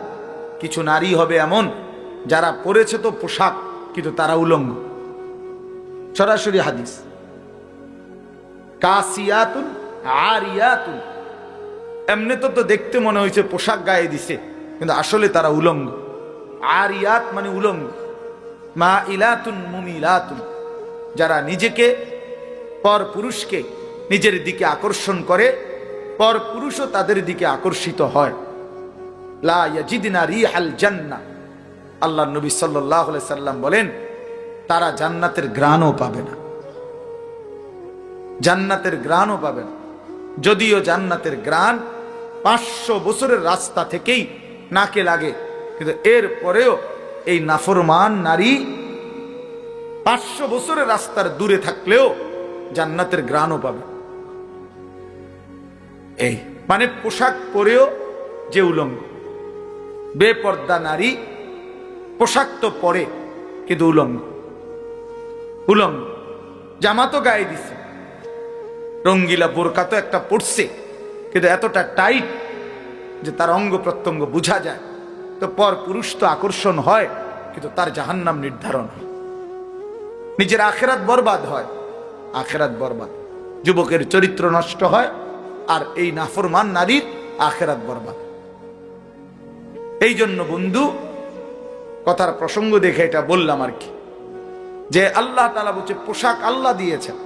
কিছু নারী হবে এমন যারা পরেছে তো পোশাক কিন্তু তারা উলঙ্গ। সরাসরি হাদিস। কাসিয়াতুন আরিয়াতুন, এমনি তো দেখতে মনে হয়েছে পোশাক গায়ে দিছে, কিন্তু আসলে তারা উলঙ্গ। আরিয়াত মানে উলঙ্গ। মাইলাতুন মুমিলাতুন, যারা নিজেকে, পর পুরুষকে নিজের দিকে আকর্ষণ করে, পর পুরুষও তাদের দিকে আকর্ষিত হয়। লা ইয়াজিদনা রিহাল জান্নাহ, আল্লাহর নবী সাল্লাল্লাহু আলাইহি সাল্লাম বলেন তারা জান্নাতের ঘ্রাণও পাবে না, জান্নাতের ঘ্রাণও পাবে না। যদিও জান্নাতের ঘ্রাণ 500 বছরের রাস্তা থেকেই নাকে লাগে, কিন্তু এর পরেও এই নাফরমান নারী 500 বছরের রাস্তার দূরে থাকলেও জান্নাতের ঘ্রাণও পাবে। এই মানে পোশাক পরেও যে উলঙ্গ, বেপর্দা নারী পোশাক তো পরে কিন্তু উলঙ্গ, উলঙ্গ জামা তো গায়ে দিছে, রঙ্গিলা বোরকা তো একটা পড়ছে, কিন্তু এতটা টাইট যে তার অঙ্গ প্রত্যঙ্গ বোঝা যায়। তো পর পুরুষ তো আকর্ষণ হয়, কিন্তু তার জাহান্নাম নির্ধারণ হয়, নিজের আখেরাত বরবাদ হয়, আখেরাত বরবাদ। যুবকের চরিত্র নষ্ট হয়, আর এই নাফরমান নারীর আখেরাত বরবাদ। এই জন্য বন্ধু, কথার প্রসঙ্গ দেখে এটা বললাম আর কি, যে আল্লাহ তাআলা বলছে পোশাক আল্লাহ দিয়েছেন,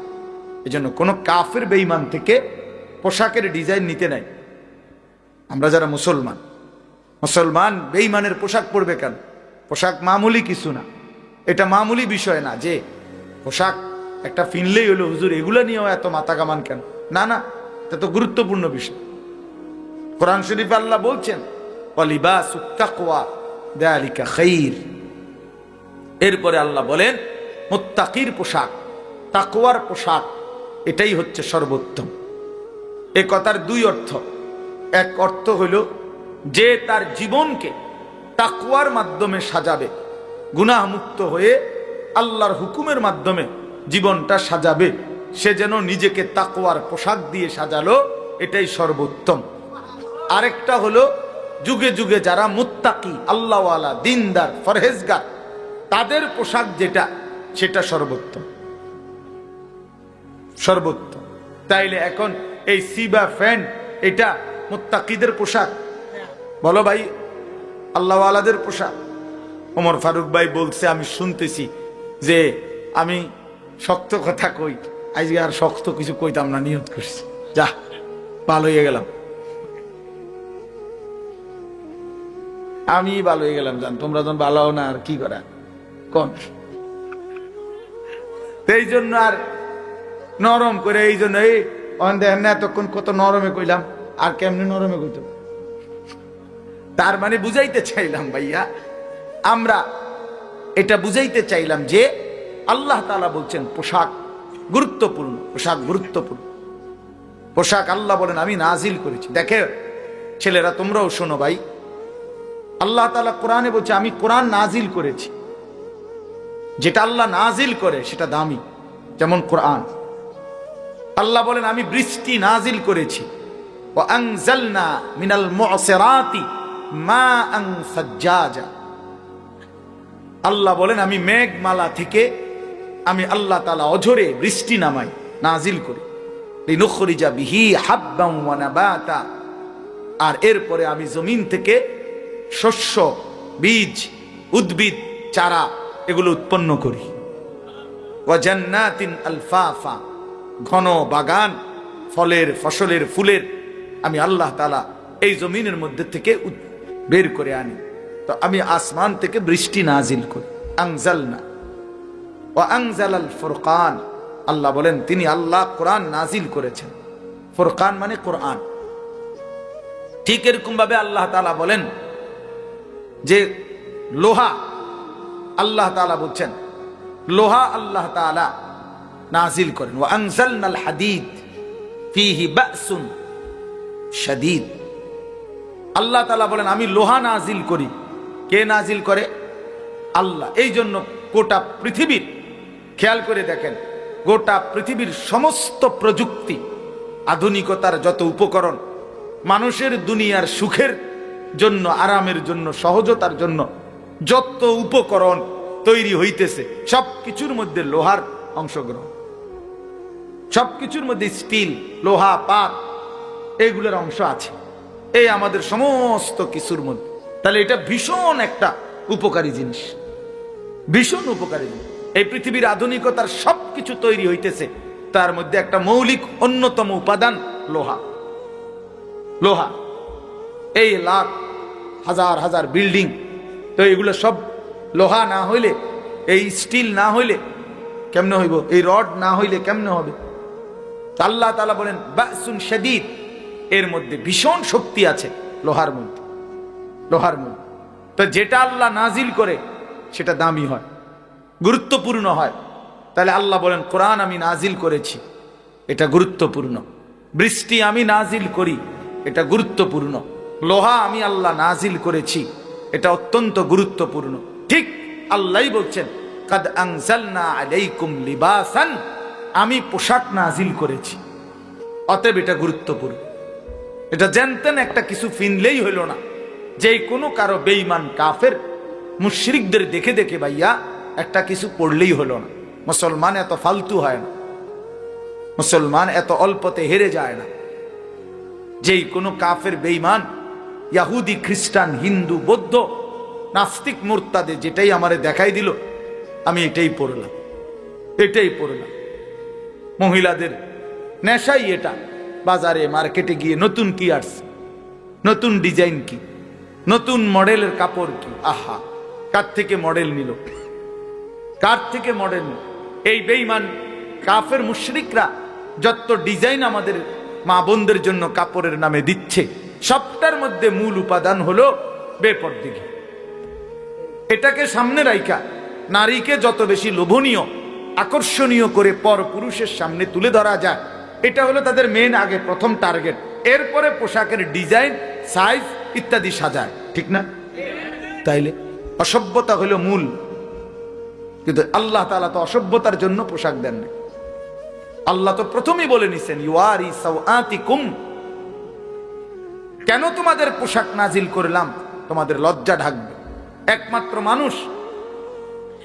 এই জন্য কোনো কাফের বেঈমান থেকে পোশাকের ডিজাইন নিতে নাই। আমরা যারা মুসলমান, মুসলমান বেঈমানের পোশাক পরবে কেন? পোশাক মামুলি কিছু না, এটা মামুলি বিষয় না যে পোশাক একটা ফিনলেই হলো হুজুর এগুলো নিয়েও এত মাথা কামান কেন? না না, এটা তো গুরুত্বপূর্ণ বিষয়। কোরআন শরীফে আল্লাহ বলছেন ওয়ালিবাসুত তাকওয়া যালিকা খাইর। এরপরে আল্লাহ বলেন মুত্তাকির পোশাক, তাকওয়ার পোশাক, এটাই হচ্ছে সর্বোত্তম। এ কথার দুই অর্থ। এক অর্থ হইল যে তার জীবনকে তাকওয়ার মাধ্যমে সাজাবে, গুনাহ মুক্ত হয়ে আল্লাহর হুকুমের মাধ্যমে জীবনটা সাজাবে, সে যেন নিজেকে তাকওয়ার পোশাক দিয়ে সাজালো, এটাই সর্বোত্তম। আরেকটা হলো যুগে যুগে যারা মুত্তাকি, আল্লাহওয়ালা, দিনদার, ফরহেজগার, তাদের পোশাক যেটা, সেটা সর্বোত্তম, সর্বোত্তম। তাইলে এখন এই সিবা ফ্যান্ট এটা মুত্তাকিদের পোশাক? বলো ভাই, আল্লাহওয়ালাদের পোশাক? ওমর ফারুক ভাই বলছে, আমি শুনতেছি যে আমি শক্ত কথা কই, আজকে আর শক্ত কিছু কইতাম না, নিয়ত করছি, যা ভালো হয়ে গেলাম, আমি ভালো হয়ে গেলাম, জান তোমরা যখন ভালো হও না আর কি করা কম। এই জন্য আর নরম করে, এই জন্য এই দেখেন না এতক্ষণ কত নরমে কইলাম, আর কেমনি নরমে কইতাম। তার মানে বুঝাইতে চাইলাম ভাইয়া, আমরা এটা বুঝাইতে চাইলাম যে আল্লাহ তাআলা বলছেন পোশাক গুরুত্বপূর্ণ, পোশাক গুরুত্বপূর্ণ। পোশাক আল্লাহ বলেন আমি নাজিল করেছি। দেখে ছেলেরা তোমরাও শোনো ভাই, আল্লাহ তাআলা কোরআনে বলছে আমি কোরআন নাজিল করেছি। যেটা আল্লাহ নাজিল করে সেটা দামি, যেমন কোরআন। আল্লাহ বলেন আমি বৃষ্টি নাজিল করেছি, ওয়া আনজালনা মিনাল মুসিরাতি মাআন সাজ্জাজা। আল্লাহ বলেন আমি মেঘমালা থেকে আমি আল্লাহ তাআলা অঝরে বৃষ্টি নামাই, নাজিল করি, লিনুখরিজা বিহি হাব্বান ওয়া নাবাতা। আর এরপরে আমি জমিন থেকে শস্য, বীজ, উদ্ভিদ, চারা এগুলো উৎপন্ন করি। ওয়া জান্নাতিন আলফাফা, ঘন বাগান, ফলের, ফসলের, ফুলের আমি আল্লাহ তাআলা এই জমিনের মধ্যে থেকে বের করে আনি। তো আমি আসমান থেকে বৃষ্টি নাজিল করি। আনজালনা ওয়া আনজালাল ফুরকান, আল্লাহ বলেন তিনি আল্লাহ কোরআন নাজিল করেছেন। ফুরকান মানে কোরআন। ঠিক এরকম ভাবে আল্লাহ তাআলা বলেন যে লোহা, আল্লাহ তাআলা বলছেন লোহা আল্লাহ তাআলা নাজিল করেন। ওয়া আনজালনাল হাদিদ ফীহি বাসুন শাদীদ। আল্লাহ তাআলা বলেন আমি লোহা নাজিল করি। কে নাজিল করে? আল্লাহ। এই জন্য গোটা পৃথিবীর, খেয়াল করে দেখেন, গোটা পৃথিবীর সমস্ত প্রযুক্তি, আধুনিকতার যত উপকরণ, মানুষের দুনিয়ার সুখের জন্য, আরামের জন্য, সহজতার জন্য যত উপকরণ তৈরি হইতেছে সবকিছুর মধ্যে লোহার অংশগ্রহণ, সবকিছুর মধ্যে স্টিল, লোহা, পাত এগুলোর অংশ আছে এই আমাদের সমস্ত কিছুর মধ্যে। তাহলে এটা ভীষণ একটা উপকারী জিনিস, ভীষণ উপকারী জিনিস। এই পৃথিবীর আধুনিকতার সবকিছু তৈরি হইতেছে, তার মধ্যে একটা মৌলিক অন্যতম উপাদান লোহা। লোহা এই লাখ হাজার হাজার বিল্ডিং, তো এগুলো সব লোহা না হইলে, এই স্টিল না হইলে কেমনে হইব, এই রড না হইলে কেমনে হবে? আল্লাহ তাআলা বলেন বাসুন শাদীদ, এর মধ্যে ভীষণ শক্তি আছে লোহার মধ্যে, লোহার মধ্যে। তো যেটা আল্লাহ নাজিল করে সেটা দামি হয়, গুরুত্বপূর্ণ হয়। তাহলে আল্লাহ বলেন কোরআন আমি নাজিল করেছি, এটা গুরুত্বপূর্ণ। বৃষ্টি আমি নাজিল করি, এটা গুরুত্বপূর্ণ। লোহা আমি আল্লাহ নাজিল করেছি, এটা অত্যন্ত গুরুত্বপূর্ণ। ঠিক আল্লাহই বলছেন কাদ আনজালনা আলাইকুম লিবাসান, আমি পোশাক নাজিল করেছি, অতএব এটা গুরুত্বপূর্ণ। এটা জানতেন একটা কিছু ফিনলেই হইল না, যে কোনো কারো বেঈমান কাফের মুশরিকদের দেখে দেখে ভাইয়া একটা কিছু পড়লেই হলো না। মুসলমান এত ফালতু হয় না, মুসলমান এত অল্পতে হেরে যায় না। যেই কোনো কাফের বেঈমান ইয়াহুদি, খ্রিস্টান, হিন্দু, বৌদ্ধ, নাস্তিক, মুরতাদে যেটাই আমারে দেখাই দিল, আমি এটাই পড়লাম, এটাই পড়লাম। মহিলাদের নেশাই এটা। বাজারে মার্কেটে গিয়ে নতুন কি আসছে, নতুন ডিজাইন কি, নতুন মডেলের কাপড় কি, আহা কার থেকে মডেল নিল, কার থেকে মডেল নিল? এই বেঈমান কাফের মুশরিকরা যত ডিজাইন আমাদের মা বোনদের জন্য কাপড়ের নামে দিচ্ছে, সবটার মধ্যে মূল উপাদান হলো বেপরদিগি। এটাকে সামনে রাইখা নারীকে যত বেশি লোভনীয়, আকর্ষণীয় করে পর পুরুষের সামনে তুলে ধরা যায়, এটা হলো তাদের মেন আগে প্রথম টার্গেট। এরপরে পোশাকের ডিজাইন, সাইজ ইত্যাদি সাজায়, ঠিক না? তাইলে অসভ্যতা হলো মূল। কিন্তু আল্লাহ তাআলা তো অসভ্যতার জন্য পোশাক দেন না। আল্লাহ তো প্রথমেই বলে নিছেন ইউয়ারি সাওআতিকুম, কেন তোমাদের পোশাক নাজিল করলাম? তোমাদের লজ্জা ঢাকবে। একমাত্র মানুষ,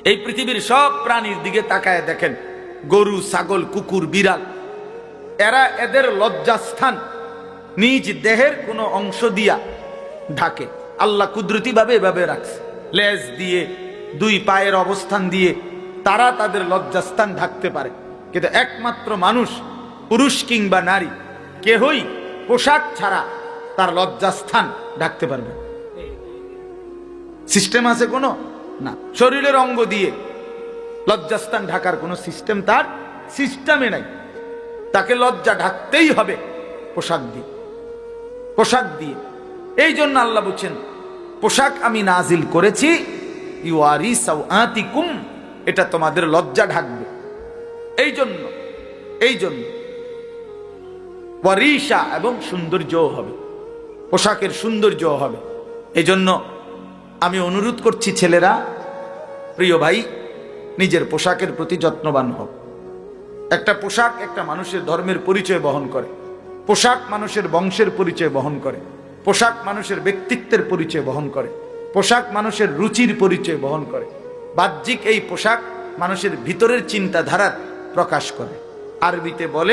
এই পৃথিবীর সব প্রাণীর দিকে তাকায় দেখেন, গরু, ছাগল, কুকুর, বিড়াল, এরা এদের লজ্জাস্থান নিজ দেহের কোনো অংশ দিয়া ঢাকে। আল্লাহ কুদরতি ভাবে এভাবে রাখছে, লেজ দিয়ে, দুই পায়ের অবস্থান দিয়ে তারা তাদের লজ্জাস্থান ঢাকতে পারে। কিন্তু একমাত্র মানুষ, পুরুষ কিংবা নারী, কেহই পোশাক ছাড়া তার লজ্জাস্থান ঢাকতে পারবে। সিস্টেম আছে কোনো? না। শরীরের অঙ্গ দিয়ে লজ্জাস্থান ঢাকার কোনো সিস্টেম তার সিস্টেমে নাই। তাকে লজ্জা ঢাকতেই হবে পোশাক দিয়ে, পোশাক দিয়ে। এই জন্য আল্লাহ বলছেন পোশাক আমি নাজিল করেছি ইউয়ারি সাওআতিকুম, এটা তোমাদের লজ্জা ঢাকবে। এই জন্য ওয়ারিশা, এবং সৌন্দর্য হবে, পোশাকের সৌন্দর্য হবে। এই জন্য আমি অনুরোধ করছি ছেলেরা, প্রিয় ভাই, নিজের পোশাকের প্রতি যত্নবান হোক। একটা পোশাক একটা মানুষের ধর্মের পরিচয় বহন করে, পোশাক মানুষের বংশের পরিচয় বহন করে, পোশাক মানুষের ব্যক্তিত্বের পরিচয় বহন করে, পোশাক মানুষের রুচির পরিচয় বহন করে। বাহ্যিক এই পোশাক মানুষের ভিতরের চিন্তাধারার প্রকাশ করে। আরবিতে বলে